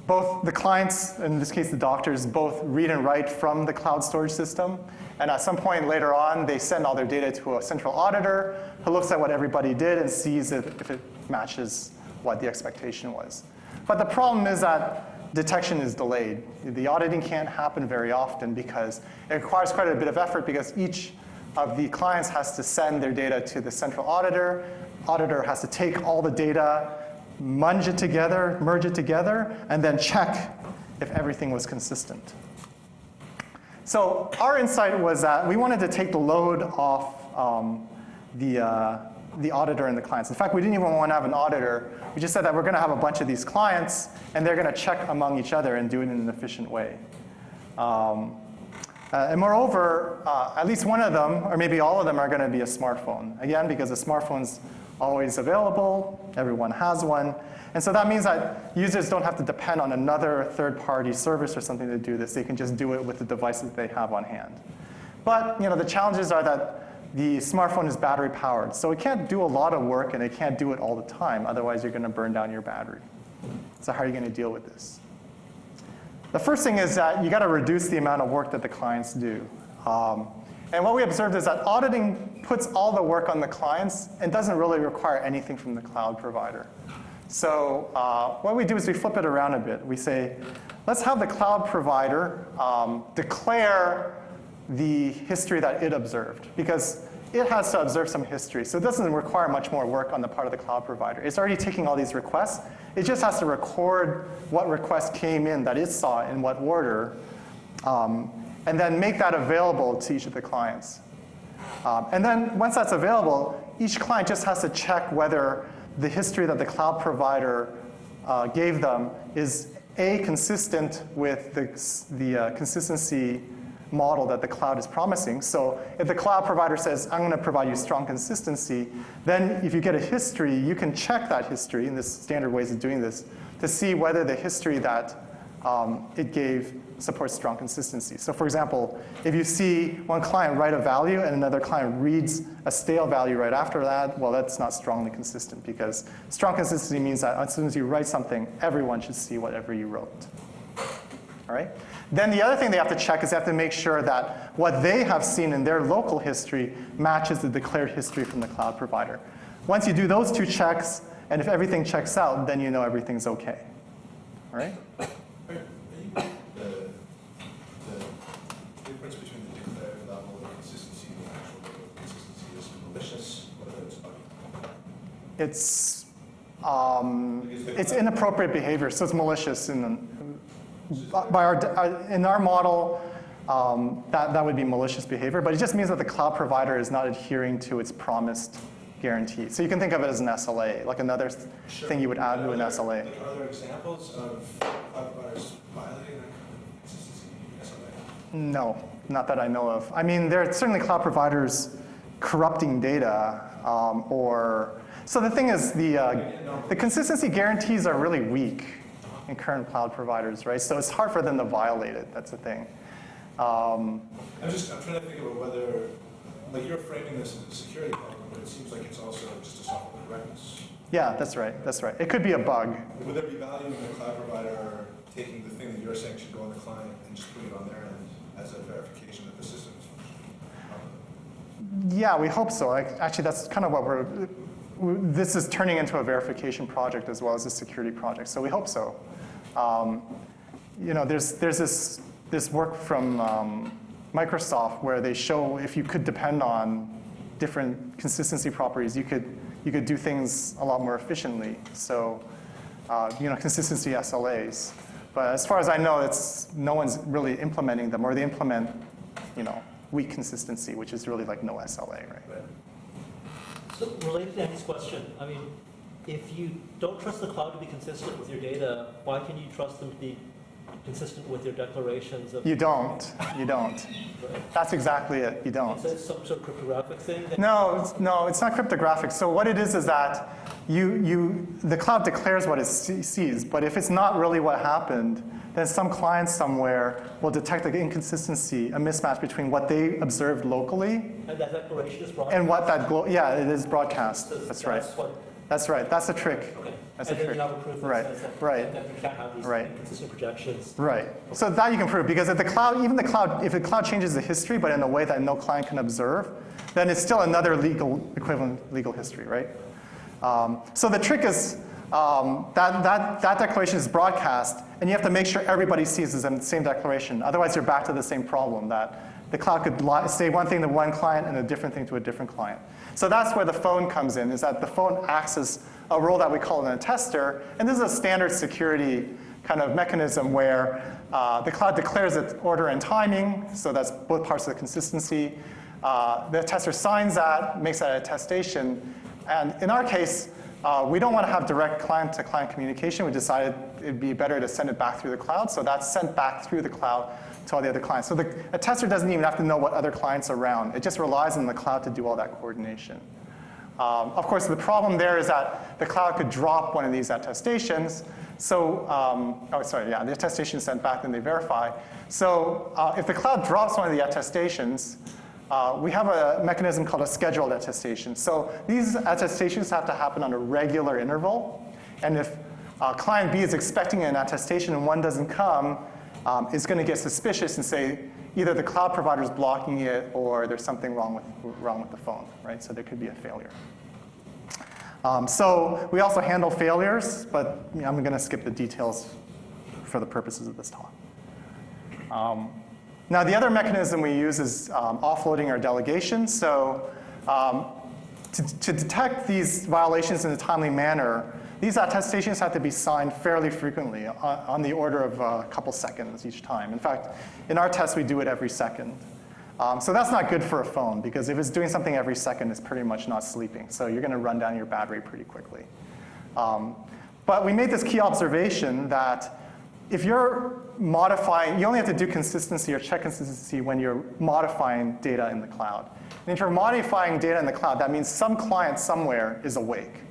both the clients, in this case the doctors, both read and write from the cloud storage system. And at some point later on, they send all their data to a central auditor who looks at what everybody did and sees if it matches what the expectation was. But the problem is that detection is delayed. The auditing can't happen very often because it requires quite a bit of effort, because each of the clients has to send their data to the central auditor. Auditor has to take all the data, merge it together, and then check if everything was consistent. So our insight was that we wanted to take the load off the auditor and the clients. In fact, we didn't even want to have an auditor. We just said that we're going to have a bunch of these clients, and they're going to check among each other and do it in an efficient way. And moreover, at least one of them, or maybe all of them, are going to be a smartphone. Again, because a smartphone's always available, everyone has one. And so that means that users don't have to depend on another third-party service or something to do this. They can just do it with the devices they have on hand. But the challenges are that the smartphone is battery powered. So it can't do a lot of work, and it can't do it all the time. Otherwise, you're going to burn down your battery. So how are you going to deal with this? The first thing is that you got to reduce the amount of work that the clients do. And what we observed is that auditing puts all the work on the clients and doesn't really require anything from the cloud provider. So what we do is we flip it around a bit. We say, let's have the cloud provider declare the history that it observed, because it has to observe some history. So it doesn't require much more work on the part of the cloud provider. It's already taking all these requests. It just has to record what request came in that it saw in what order, and then make that available to each of the clients. And then once that's available, each client just has to check whether the history that the cloud provider gave them is A, consistent with the consistency model that the cloud is promising. So if the cloud provider says, I'm going to provide you strong consistency, then if you get a history, you can check that history, in this standard ways of doing this, to see whether the history that it supports strong consistency. So for example, if you see one client write a value and another client reads a stale value right after that, well, that's not strongly consistent, because strong consistency means that as soon as you write something, everyone should see whatever you wrote. All right? Then the other thing they have to check is they have to make sure that what they have seen in their local history matches the declared history from the cloud provider. Once you do those two checks, and if everything checks out, then you know everything's okay. All right?
The difference between the declared level of consistency and the actual level of consistency is malicious, whether it's buggy.
It's inappropriate behavior, so it's malicious. In our model, that would be malicious behavior, but it just means that the cloud provider is not adhering to its promised guarantee. So you can think of it as an SLA, like another thing you would add to an SLA.
Are there examples of cloud providers violating that kind of consistency SLA?
No, not that I know of. I mean, there are certainly cloud providers corrupting data, so the thing is, the consistency guarantees are really weak in current cloud providers, right? So it's hard for them to violate it. That's the thing.
I'm trying to think about whether, like, you're framing this as a security problem, but it seems like it's also just a software correctness.
Yeah, that's right. That's right. It could be a bug.
Would there be value in the cloud provider taking the thing that you're saying should go on the client and just putting it on their end as a verification that the system is functioning?
Yeah, we hope so. Actually, that's kind of what this is turning into a verification project as well as a security project, so we hope so. There's this work from Microsoft where they show if you could depend on different consistency properties, you could do things a lot more efficiently. So, consistency SLAs. But as far as I know, no one's really implementing them, or they implement, weak consistency, which is really like no SLA, right?
So related to Andy's question, I mean, if you don't trust the cloud to be consistent with your data, why can you trust them to be consistent with your declarations of?
You don't. Right. That's exactly it. You don't.
Is that some sort of cryptographic thing?
No, it's not cryptographic. So what it is that the cloud declares what it sees, but if it's not really what happened, then some client somewhere will detect an inconsistency, a mismatch between what they observed locally
And that declaration is broadcast?
and what it is broadcast. That's right. That's right. That's the trick.
Okay.
That's
and
the
then
trick.
you have a proof that
Right.
says that,
Right.
that you can't have these
Right.
inconsistent projections.
Right. So that you can prove, because if the cloud changes the history, but in a way that no client can observe, then it's still another equivalent legal history, right? So the trick is that declaration is broadcast, and you have to make sure everybody sees the same declaration. Otherwise, you're back to the same problem that the cloud could say one thing to one client and a different thing to a different client. So that's where the phone comes in, is that the phone acts as a role that we call an attester, and this is a standard security kind of mechanism where the cloud declares its order and timing, so that's both parts of the consistency. The attester signs that, makes that attestation, and in our case, we don't want to have direct client-to-client communication. We decided it'd be better to send it back through the cloud, so that's sent back through the cloud to all the other clients. So the attester doesn't even have to know what other clients are around. It just relies on the cloud to do all that coordination. Of course, the problem there is that the cloud could drop one of these attestations. So, the attestation is sent back, then they verify. So if the cloud drops one of the attestations, we have a mechanism called a scheduled attestation. So these attestations have to happen on a regular interval. And if client B is expecting an attestation and one doesn't come, it's going to get suspicious and say either the cloud provider is blocking it or there's something wrong with the phone, right? So there could be a failure. So we also handle failures, but I'm going to skip the details for the purposes of this talk. Now, the other mechanism we use is offloading our delegation. So to detect these violations in a timely manner, these attestations have to be signed fairly frequently, on the order of a couple seconds each time. In fact, in our test, we do it every second. So that's not good for a phone, because if it's doing something every second, it's pretty much not sleeping. So you're going to run down your battery pretty quickly. But we made this key observation that if you're modifying, you only have to do consistency or check consistency when you're modifying data in the cloud. And if you're modifying data in the cloud, that means some client somewhere is awake.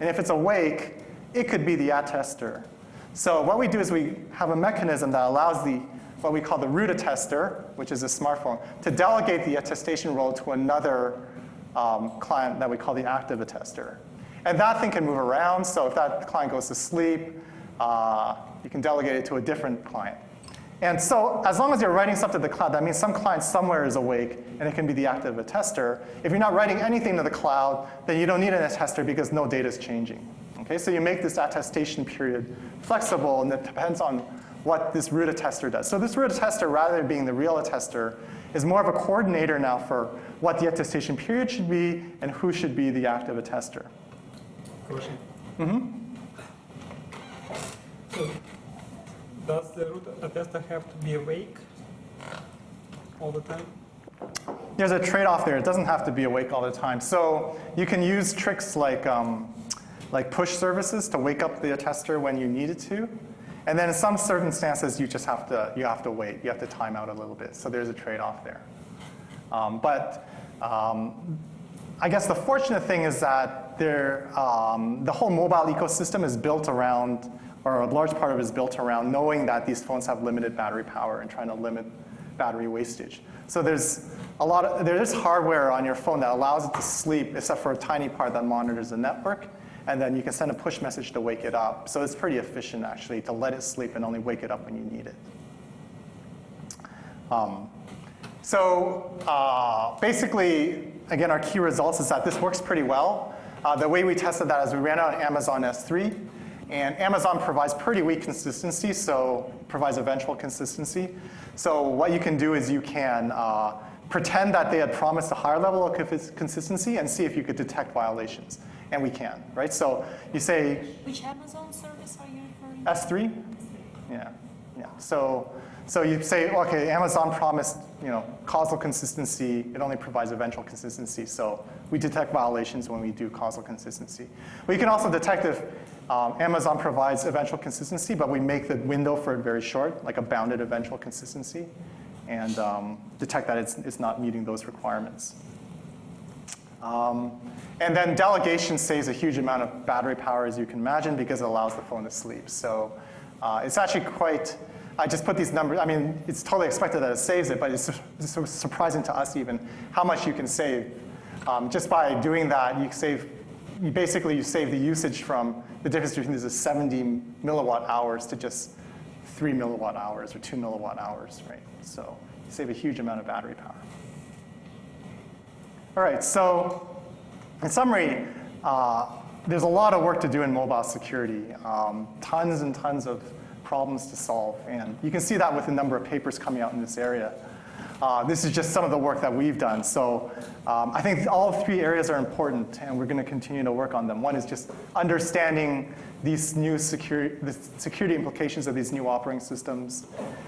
And if it's awake, it could be the attester. So what we do is we have a mechanism that allows what we call the root attester, which is a smartphone, to delegate the attestation role to another client that we call the active attester. And that thing can move around, so if that client goes to sleep, you can delegate it to a different client. And so as long as you're writing stuff to the cloud, that means some client somewhere is awake, and it can be the active attester. If you're not writing anything to the cloud, then you don't need an attester because no data is changing. Okay, so you make this attestation period flexible, and it depends on what this root attester does. So this root attester, rather than being the real attester, is more of a coordinator now for what the attestation period should be and who should be the active attester.
Question.
Mm-hmm.
So does the root attester have to be awake all the time?
There's a trade-off there. It doesn't have to be awake all the time. So you can use tricks like push services to wake up the attester when you need it to. And then in some circumstances, you just have to wait. You have to time out a little bit. So there's a trade-off there. I guess the fortunate thing is that the whole mobile ecosystem is built around, or a large part of it is built around knowing that these phones have limited battery power and trying to limit battery wastage. So there is hardware on your phone that allows it to sleep, except for a tiny part that monitors the network. And then you can send a push message to wake it up. So it's pretty efficient, actually, to let it sleep and only wake it up when you need it. Basically, again, our key results is that this works pretty well. The way we tested that is we ran it on Amazon S3. And Amazon provides pretty weak consistency, so provides eventual consistency. So what you can do is you can pretend that they had promised a higher level of consistency and see if you could detect violations. And we can, right? So you say...
Which Amazon service are you referring to?
S3? Yeah. So you say, okay, Amazon promised, causal consistency. It only provides eventual consistency. So we detect violations when we do causal consistency. But you can also detect if Amazon provides eventual consistency, but we make the window for it very short, like a bounded eventual consistency, and detect that it's not meeting those requirements. And then delegation saves a huge amount of battery power, as you can imagine, because it allows the phone to sleep. So it's actually quite, I just put these numbers, I mean, it's totally expected that it saves it, but it's surprising to us even how much you can save. Just by doing that, you save the usage from the difference between these 70 milliwatt hours to just 3 milliwatt hours or 2 milliwatt hours, right? So you save a huge amount of battery power. All right, so in summary, there's a lot of work to do in mobile security, tons and tons of problems to solve, and you can see that with the number of papers coming out in this area. This is just some of the work that we've done. So I think all three areas are important, and we're going to continue to work on them. One is just understanding these new the security implications of these new operating systems,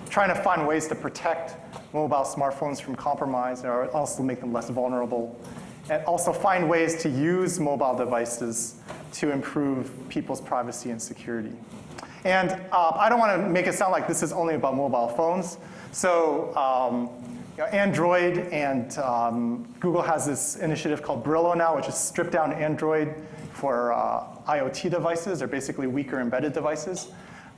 trying to find ways to protect mobile smartphones from compromise, or also make them less vulnerable, and also find ways to use mobile devices to improve people's privacy and security. And I don't want to make it sound like this is only about mobile phones. So Android and Google has this initiative called Brillo now, which is stripped down Android for IoT devices, or basically weaker embedded devices.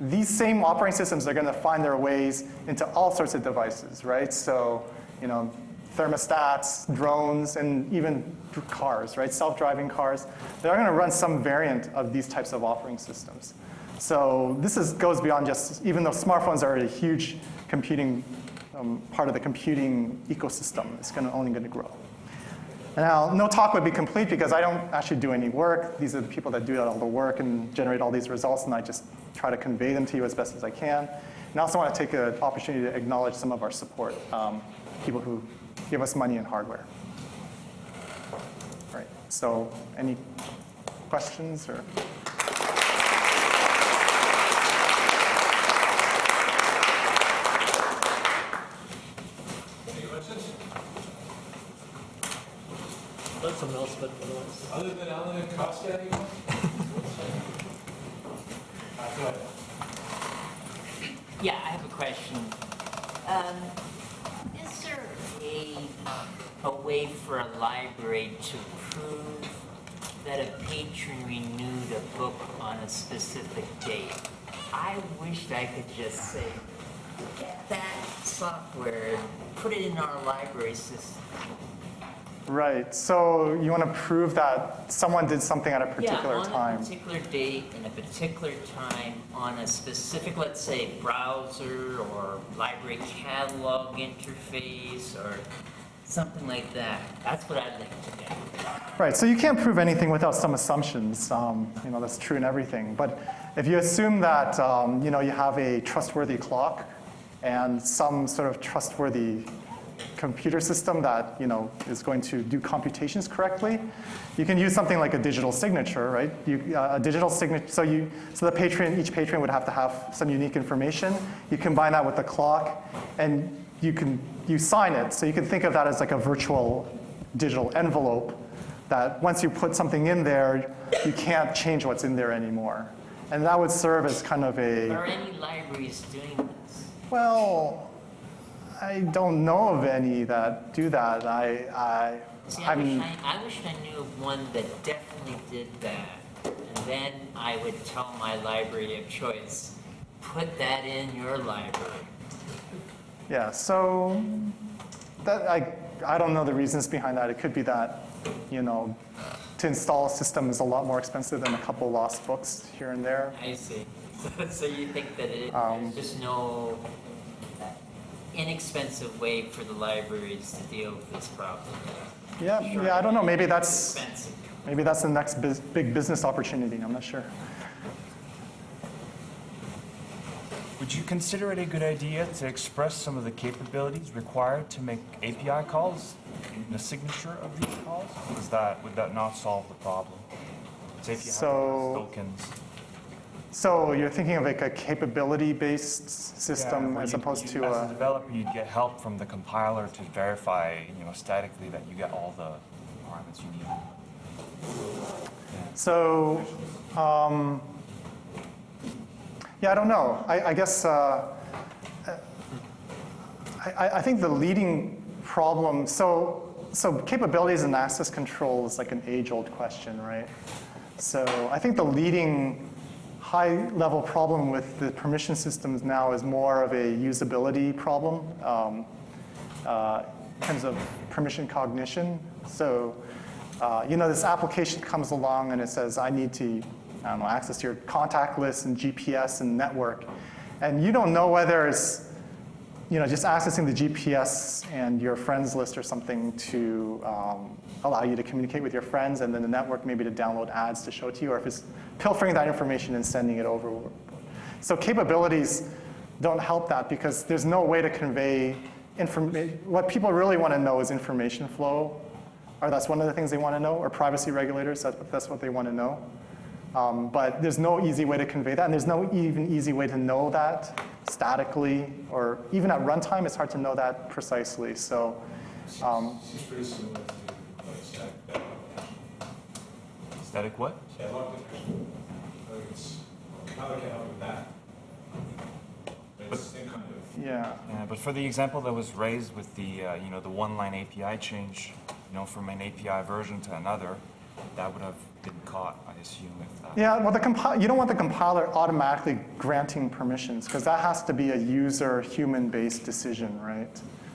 These same operating systems are going to find their ways into all sorts of devices, right? So, thermostats, drones, and even cars, right? Self-driving cars. They're going to run some variant of these types of operating systems. So this goes beyond just, even though smartphones are a huge computing part of the computing ecosystem, it's only going to grow. Now, no talk would be complete because I don't actually do any work. These are the people that do all the work and generate all these results, and I just try to convey them to you as best as I can. And I also want to take an opportunity to acknowledge some of our support, people who give us money and hardware. All right, so any questions or?
Let someone else, but otherwise.
Other than Alan and Costa, anyone? Go ahead.
Yeah, I have a question. Is there a way for a library to prove that a patron renewed a book on a specific date? I wished I could just say, get that software, put it in our library system.
Right. So you want to prove that someone did something at a particular
on
time.
a particular date and a particular time on a specific, let's say, browser or library catalog interface or something like that. That's what I'd like to get.
Right. So you can't prove anything without some assumptions. That's true in everything. But if you assume that you have a trustworthy clock and some sort of trustworthy computer system that is going to do computations correctly, you can use something like a digital signature, right? A digital signature. So each patron would have to have some unique information. You combine that with the clock, and you sign it. So you can think of that as like a virtual digital envelope that once you put something in there, you can't change what's in there anymore. And that would serve as kind of
Are any libraries doing this?
well, I don't know of any that do that.
I wish I knew of one that definitely did that. And then I would tell my library of choice, put that in your library.
Yeah, so that I don't know the reasons behind that. It could be that, to install a system is a lot more expensive than a couple lost books here and there.
I see. So you think that there's just no inexpensive way for the libraries to deal with this problem?
Yeah, I don't know. Maybe that's
Expensive.
the next big business opportunity. I'm not sure.
Would you consider it a good idea to express some of the capabilities required to make API calls in the signature of these calls? Would that not solve the problem? Say if you have tokens.
So you're thinking of like a capability-based system
where
as opposed to
as a
a...
developer, you'd get help from the compiler to verify, statically that you get all the requirements you need.
So, I don't know. I guess I think the leading problem. So capabilities and access control is like an age-old question, right? So I think the leading high-level problem with the permission systems now is more of a usability problem in terms of permission cognition. So, this application comes along and it says, I need to, access your contact list and GPS and network. And you don't know whether it's, just accessing the GPS and your friends list or something to allow you to communicate with your friends, and then the network maybe to download ads to show to you, or if it's pilfering that information and sending it over. So capabilities don't help that because there's no way to convey information. What people really want to know is information flow, or that's one of the things they want to know, or privacy regulators, that's what they want to know. But there's no easy way to convey that, and there's no even easy way to know that statically, or even at runtime, it's hard to know that precisely. So,
Seems pretty similar to static
Static what?
catalog detection. How can I help with that? But it's the same kind of.
yeah.
Yeah, but for the example that was raised with the the one-line API change, from an API version to another, that would have been caught, I assume. If that.
Yeah, well, you don't want the compiler automatically granting permissions, because that has to be a user, human-based decision, right?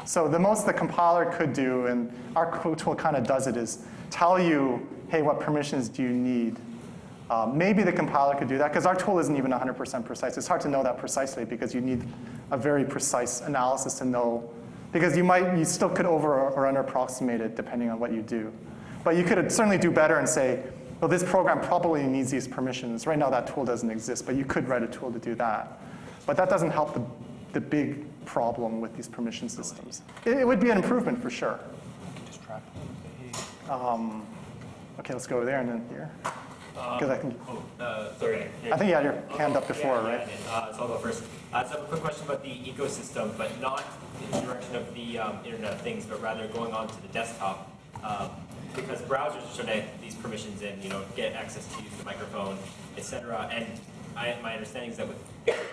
So the most the compiler could do, and our tool kind of does it, is tell you, hey, what permissions do you need? Maybe the compiler could do that, because our tool isn't even 100% precise. It's hard to know that precisely, because you need a very precise analysis to know, because you still could over or under approximate it depending on what you do. But you could certainly do better and say, well, this program probably needs these permissions. Right now, that tool doesn't exist, but you could write a tool to do that. But that doesn't help the big problem with these permission systems. It would be an improvement for sure.
Just track.
Okay, let's go over there and then here. Because I think
Sorry.
you had your hand up before,
Yeah,
right?
so I'll go first. So I have a quick question about the ecosystem, but not in the direction of the Internet of Things, but rather going on to the desktop. Because browsers are starting to these permissions in, get access to use the microphone, etc. And my understanding is that with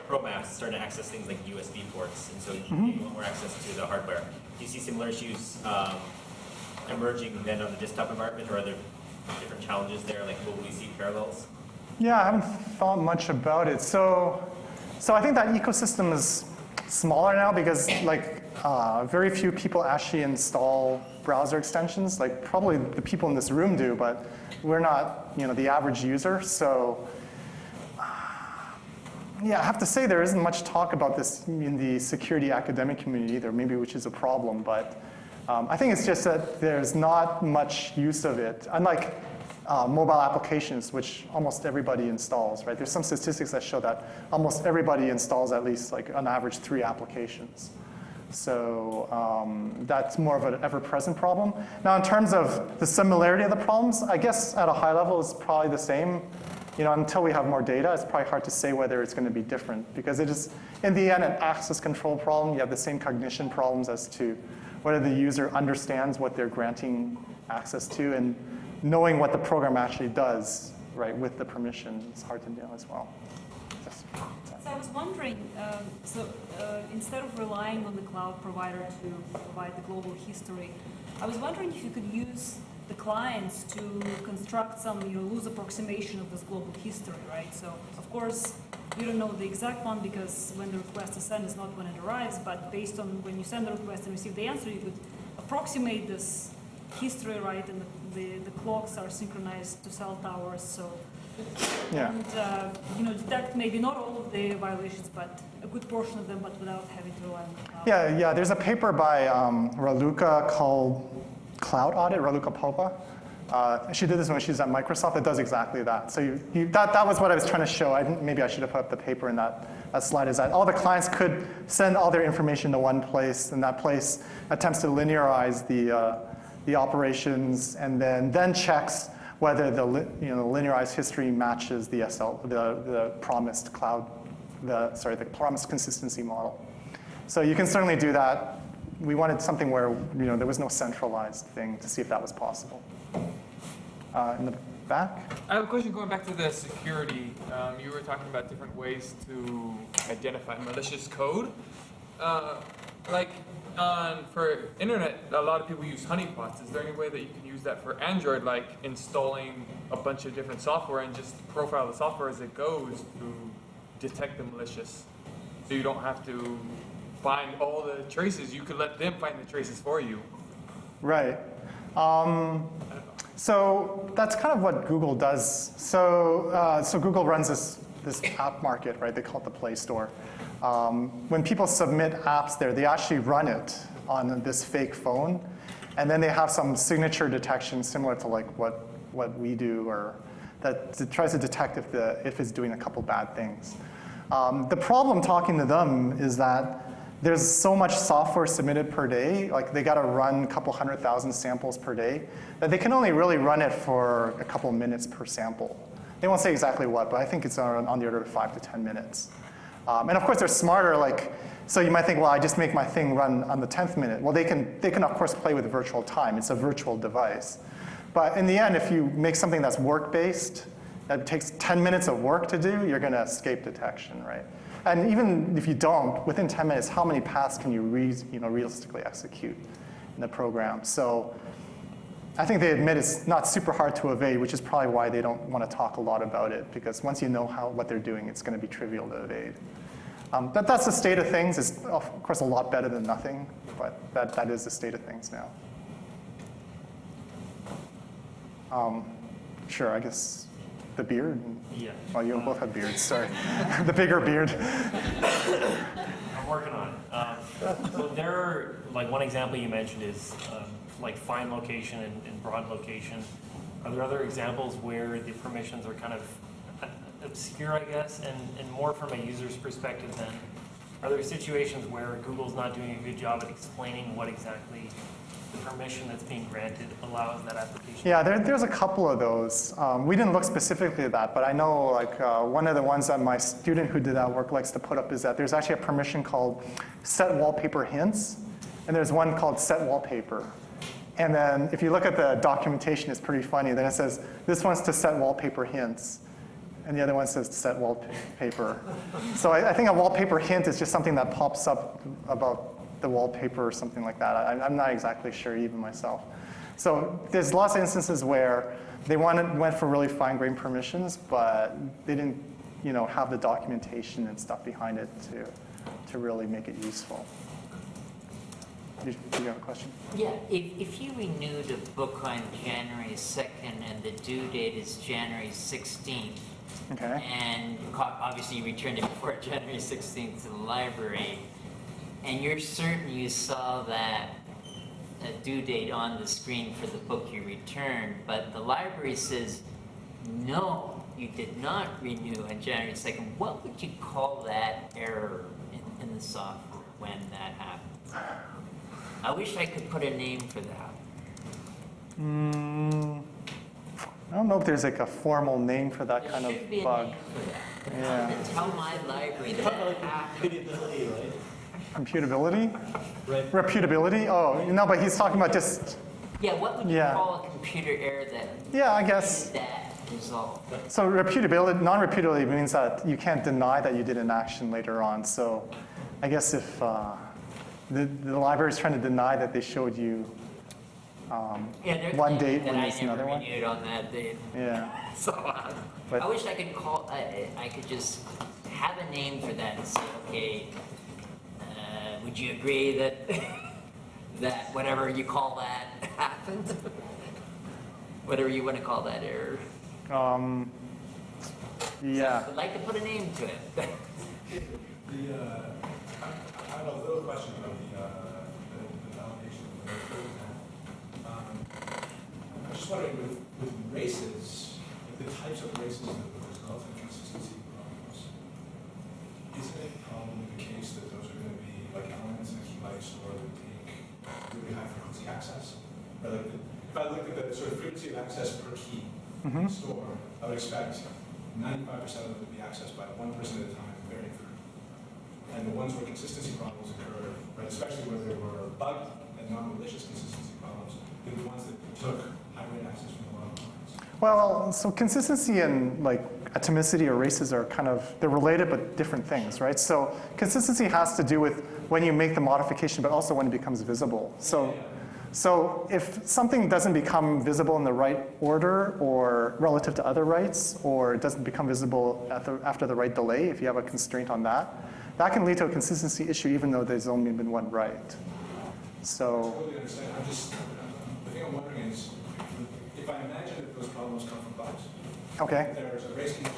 Chrome apps, it's starting to access things like USB ports, and so you want more access to the hardware. Do you see similar issues emerging then on the desktop environment, or are there different challenges there? Like, will we see parallels?
Yeah, I haven't thought much about it. So So I think that ecosystem is smaller now because like very few people actually install browser extensions. Like probably the people in this room do, but we're not, the average user. So yeah, I have to say there isn't much talk about this in the security academic community either, maybe which is a problem. But I think it's just that there's not much use of it, unlike mobile applications, which almost everybody installs, right? There's some statistics that show that almost everybody installs at least like on average 3 applications. So that's more of an ever-present problem. Now in terms of the similarity of the problems, I guess at a high level it's probably the same. Until we have more data, it's probably hard to say whether it's going to be different because it is, in the end, an access control problem. You have the same cognition problems as to whether the user understands what they're granting access to and knowing what the program actually does, right, with the permission. It's hard to know as well.
So I was wondering, instead of relying on the cloud provider to provide the global history, I was wondering if you could use the clients to construct some loose approximation of this global history, right? So of course, you don't know the exact one because when the request is sent is not when it arrives, but based on when you send the request and receive the answer, you could approximate this history, right? And the clocks are synchronized to cell towers, so
Yeah.
and detect maybe not all of the violations, but a good portion of them, but without having to rely on the cloud.
Yeah. There's a paper by Raluca called Cloud Audit, Raluca Popa. She did this when she was at Microsoft. It does exactly that. So that was what I was trying to show. Maybe I should have put up the paper in that slide, is that all the clients could send all their information to one place, and that place attempts to linearize the operations, and then checks whether the linearized history matches the promised cloud, the promised consistency model. So you can certainly do that. We wanted something where there was no centralized thing to see if that was possible. In the back?
I have a question going back to the security. You were talking about different ways to identify malicious code. For internet, a lot of people use honeypots. Is there any way that you can use that for Android, like installing a bunch of different software and just profile the software as it goes to detect the malicious? So you don't have to find all the traces. You could let them find the traces for you.
Right. So that's kind of what Google does. So Google runs this app market, right? They call it the Play Store. When people submit apps there, they actually run it on this fake phone, and then they have some signature detection similar to like what we do, or that tries to detect if it's doing a couple bad things. The problem talking to them is that there's so much software submitted per day, like they got to run a couple 100,000 samples per day, that they can only really run it for a couple minutes per sample. They won't say exactly what, but I think it's on the order of 5 to 10 minutes. And of course, they're smarter. So you might think, well, I just make my thing run on the 10th minute. Well, they can of course play with virtual time. It's a virtual device. But in the end, if you make something that's work-based, that takes 10 minutes of work to do, you're going to escape detection, right? And even if you don't, within 10 minutes, how many paths can you realistically execute in the program? So I think they admit it's not super hard to evade, which is probably why they don't want to talk a lot about it, because once you know what they're doing, it's going to be trivial to evade. But that's the state of things. It's, of course, a lot better than nothing, but that is the state of things now. Sure, I guess the beard?
Yeah.
Well, you both have beards, sorry. The bigger beard.
I'm working on it. So there, like one example you mentioned is like fine location and broad location. Are there other examples where the permissions are kind of obscure, I guess, and more from a user's perspective then? Are there situations where Google's not doing a good job at explaining what exactly the permission that's being granted allows that application?
Yeah, there's a couple of those. We didn't look specifically at that, but I know one of the ones that my student who did that work likes to put up is that there's actually a permission called set wallpaper hints, and there's one called set wallpaper. And then if you look at the documentation, it's pretty funny. Then it says, this one's to set wallpaper hints, and the other one says to set wallpaper. So I think a wallpaper hint is just something that pops up about the wallpaper or something like that. I'm not exactly sure even myself. So there's lots of instances where they went for really fine-grained permissions, but they didn't have the documentation and stuff behind it to really make it useful. Do you have a question?
Yeah, if you renewed a book on January 2nd and the due date is January 16th,
Okay.
and obviously you returned it before January 16th to the library, and you're certain you saw that due date on the screen for the book you returned, but the library says, no, you did not renew on January 2nd, what would you call that error in the software when that happens? I wish I could put a name for that.
I don't know if there's like a formal name for that kind
There should be
of
a
bug.
name for that.
Yeah.
To tell my library that happened.
Computability, right?
Computability?
Right.
Reputability? Oh, no, but he's talking about just,
Yeah, what would you
Yeah.
call a computer error that
yeah, I guess.
is that result?
So reputability, non-reputability means that you can't deny that you did an action later on. So I guess if the library is trying to deny that they showed you
Yeah, they're
one
claiming
date
that
when
I
there's
never
another one.
renewed on that date.
Yeah.
So
But-
I wish I could call. I could just have a name for that and say, okay, would you agree that that whatever you call that happened? Whatever you want to call that error.
Yeah.
I'd like to put a name to it.
I have a little question about the validation of the code. I'm just wondering, with races, like the types of races that result in consistency problems, isn't it probably the case that those are going to be like elements in a key byte store that take really high frequency access? Or like if I looked at the sort of frequency of access per key in the store, I would expect 95% of them to be accessed by one person at a time, very frequently. And the ones where consistency problems occur, right, especially where there were bug and non-malicious consistency problems, they're the ones that took high rate access from a lot of clients.
Well, so consistency and like atomicity or races are kind of, they're related but different things, right? So consistency has to do with when you make the modification, but also when it becomes visible. So if something doesn't become visible in the right order or relative to other writes, or it doesn't become visible after the write delay, if you have a constraint on that, that can lead to a consistency issue even though there's only been one write. So,
I totally understand. The thing I'm wondering is, if I imagine that those problems come from bugs,
okay.
there's a race condition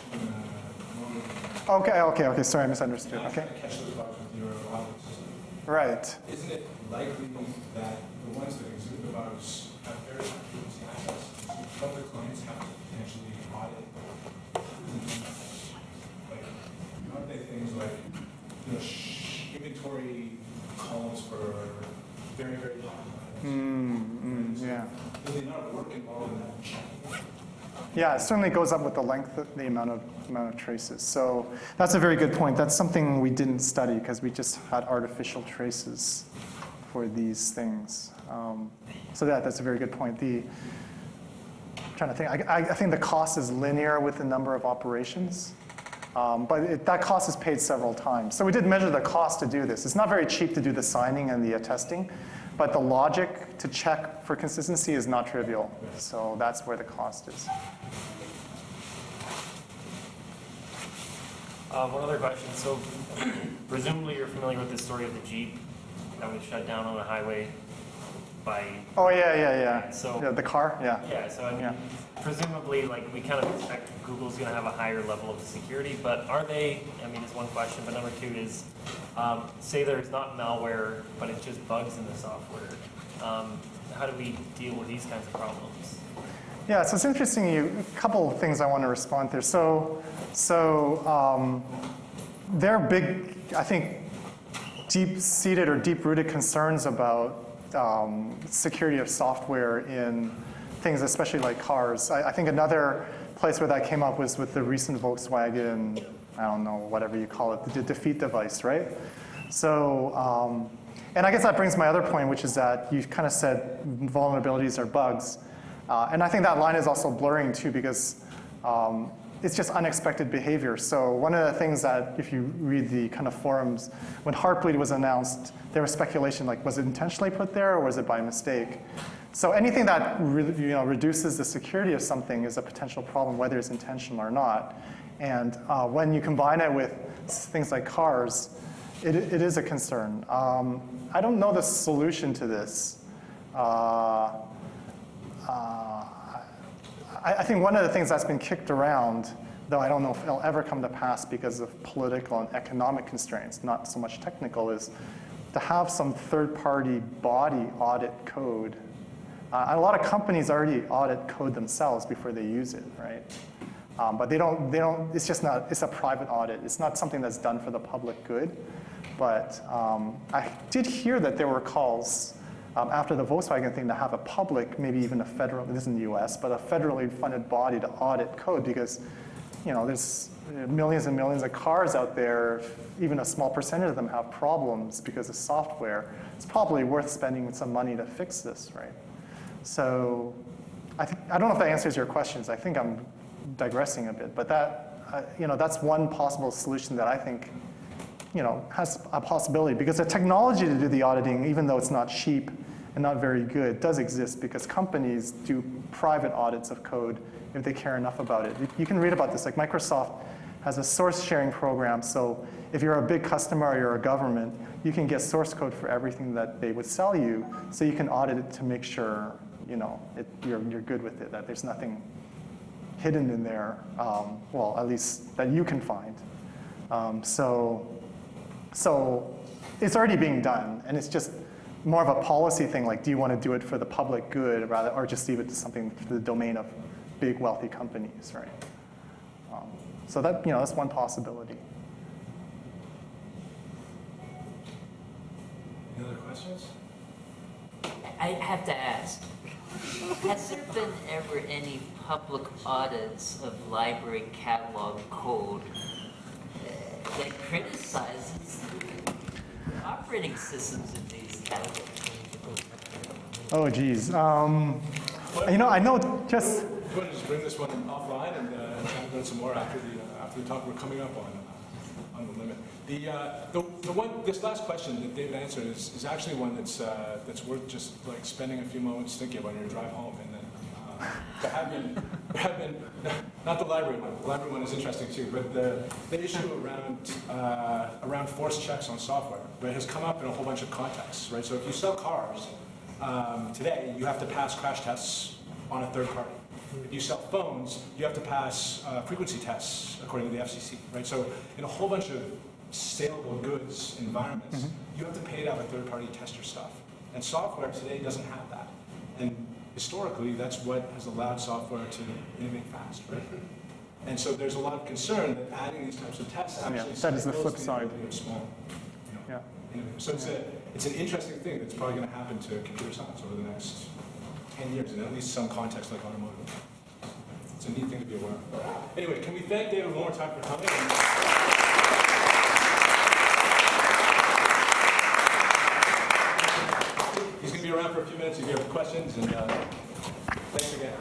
normally,
Okay, sorry, I misunderstood,
not
okay.
trying to catch those bugs with your operating system.
Right.
Isn't it likely that the ones that exhibit the bugs have very high frequency access, but the clients have to potentially audit? Like, aren't they things like, inventory columns for very, very popular items?
Yeah.
Does the amount of work involved in that checking?
Yeah, it certainly goes up with the length, the amount of traces. So that's a very good point. That's something we didn't study because we just had artificial traces for these things. So that's a very good point. I'm trying to think. I think the cost is linear with the number of operations, but that cost is paid several times. So we did measure the cost to do this. It's not very cheap to do the signing and the attesting, but the logic to check for consistency is not trivial. So that's where the cost is.
One other question. So, presumably you're familiar with the story of the Jeep that was shut down on a highway by.
Oh yeah.
So
Yeah, the car, yeah.
Yeah. So I mean,
Yeah.
presumably, like we kind of expect Google's going to have a higher level of security, but are they? I mean, is one question. But number two is, say there's not malware, but it's just bugs in the software. How do we deal with these kinds of problems?
Yeah, so it's interesting. A couple of things I want to respond there. So there are big, I think, deep-seated or deep-rooted concerns about security of software in things, especially like cars. I think another place where that came up was with the recent Volkswagen, I don't know, whatever you call it, the defeat device, right? So, and I guess that brings my other point, which is that you kind of said vulnerabilities are bugs. And I think that line is also blurring too because it's just unexpected behavior. So one of the things that if you read the kind of forums, when Heartbleed was announced, there was speculation like, was it intentionally put there or was it by mistake? So anything that reduces the security of something is a potential problem, whether it's intentional or not. And when you combine it with things like cars, it is a concern. I don't know the solution to this. I think one of the things that's been kicked around, though I don't know if it'll ever come to pass because of political and economic constraints, not so much technical, is to have some third-party body audit code. A lot of companies already audit code themselves before they use it, right? But they don't, it's just not, it's a private audit. It's not something that's done for the public good. But I did hear that there were calls after the Volkswagen thing to have a public, maybe even a federal, this is in the US, but a federally funded body to audit code because, you know, there's millions and millions of cars out there. Even a small percentage of them have problems because of software. It's probably worth spending some money to fix this, right? So I don't know if that answers your questions. I think I'm digressing a bit, but that, you know, that's one possible solution that I think, you know, has a possibility because the technology to do the auditing, even though it's not cheap and not very good, does exist because companies do private audits of code if they care enough about it. You can read about this, like Microsoft has a source sharing program, so if you're a big customer or you're a government, you can get source code for everything that they would sell you, so you can audit it to make sure, you know, you're good with it, that there's nothing hidden in there, well, at least that you can find. So it's already being done, and it's just more of a policy thing, like do you want to do it for the public good rather, or just leave it to something for the domain of big wealthy companies, right? So that, you know, that's one possibility.
Any other questions?
I have to ask, has there been ever any public audits of library catalog code that criticizes the operating systems of these catalogs?
Oh, geez. You know, I know just.
Do you want to just bring this one offline and go some more after the talk we're coming up on the limit? The one, this last question that David answered is actually one that's worth just like spending a few moments thinking about on your drive home. And then there have been, not the library one. The library one is interesting too, but the issue around forced checks on software, but it has come up in a whole bunch of contexts, right? So if you sell cars today, you have to pass crash tests on a third party. If you sell phones, you have to pass frequency tests according to the FCC, right? So in a whole bunch of saleable goods environments, you have to pay to have a third party test your stuff. And software today doesn't have that. And historically, that's what has allowed software to innovate fast, right? And so there's a lot of concern that adding these types of tests actually
that is the flip side.
of small, you know, so it's an interesting thing that's probably going to happen to computer science over the next 10 years, in at least some context like automotive. It's a neat thing to be aware of. Anyway, can we thank David one more time for coming? He's going to be around for a few minutes if you have questions, and thanks again.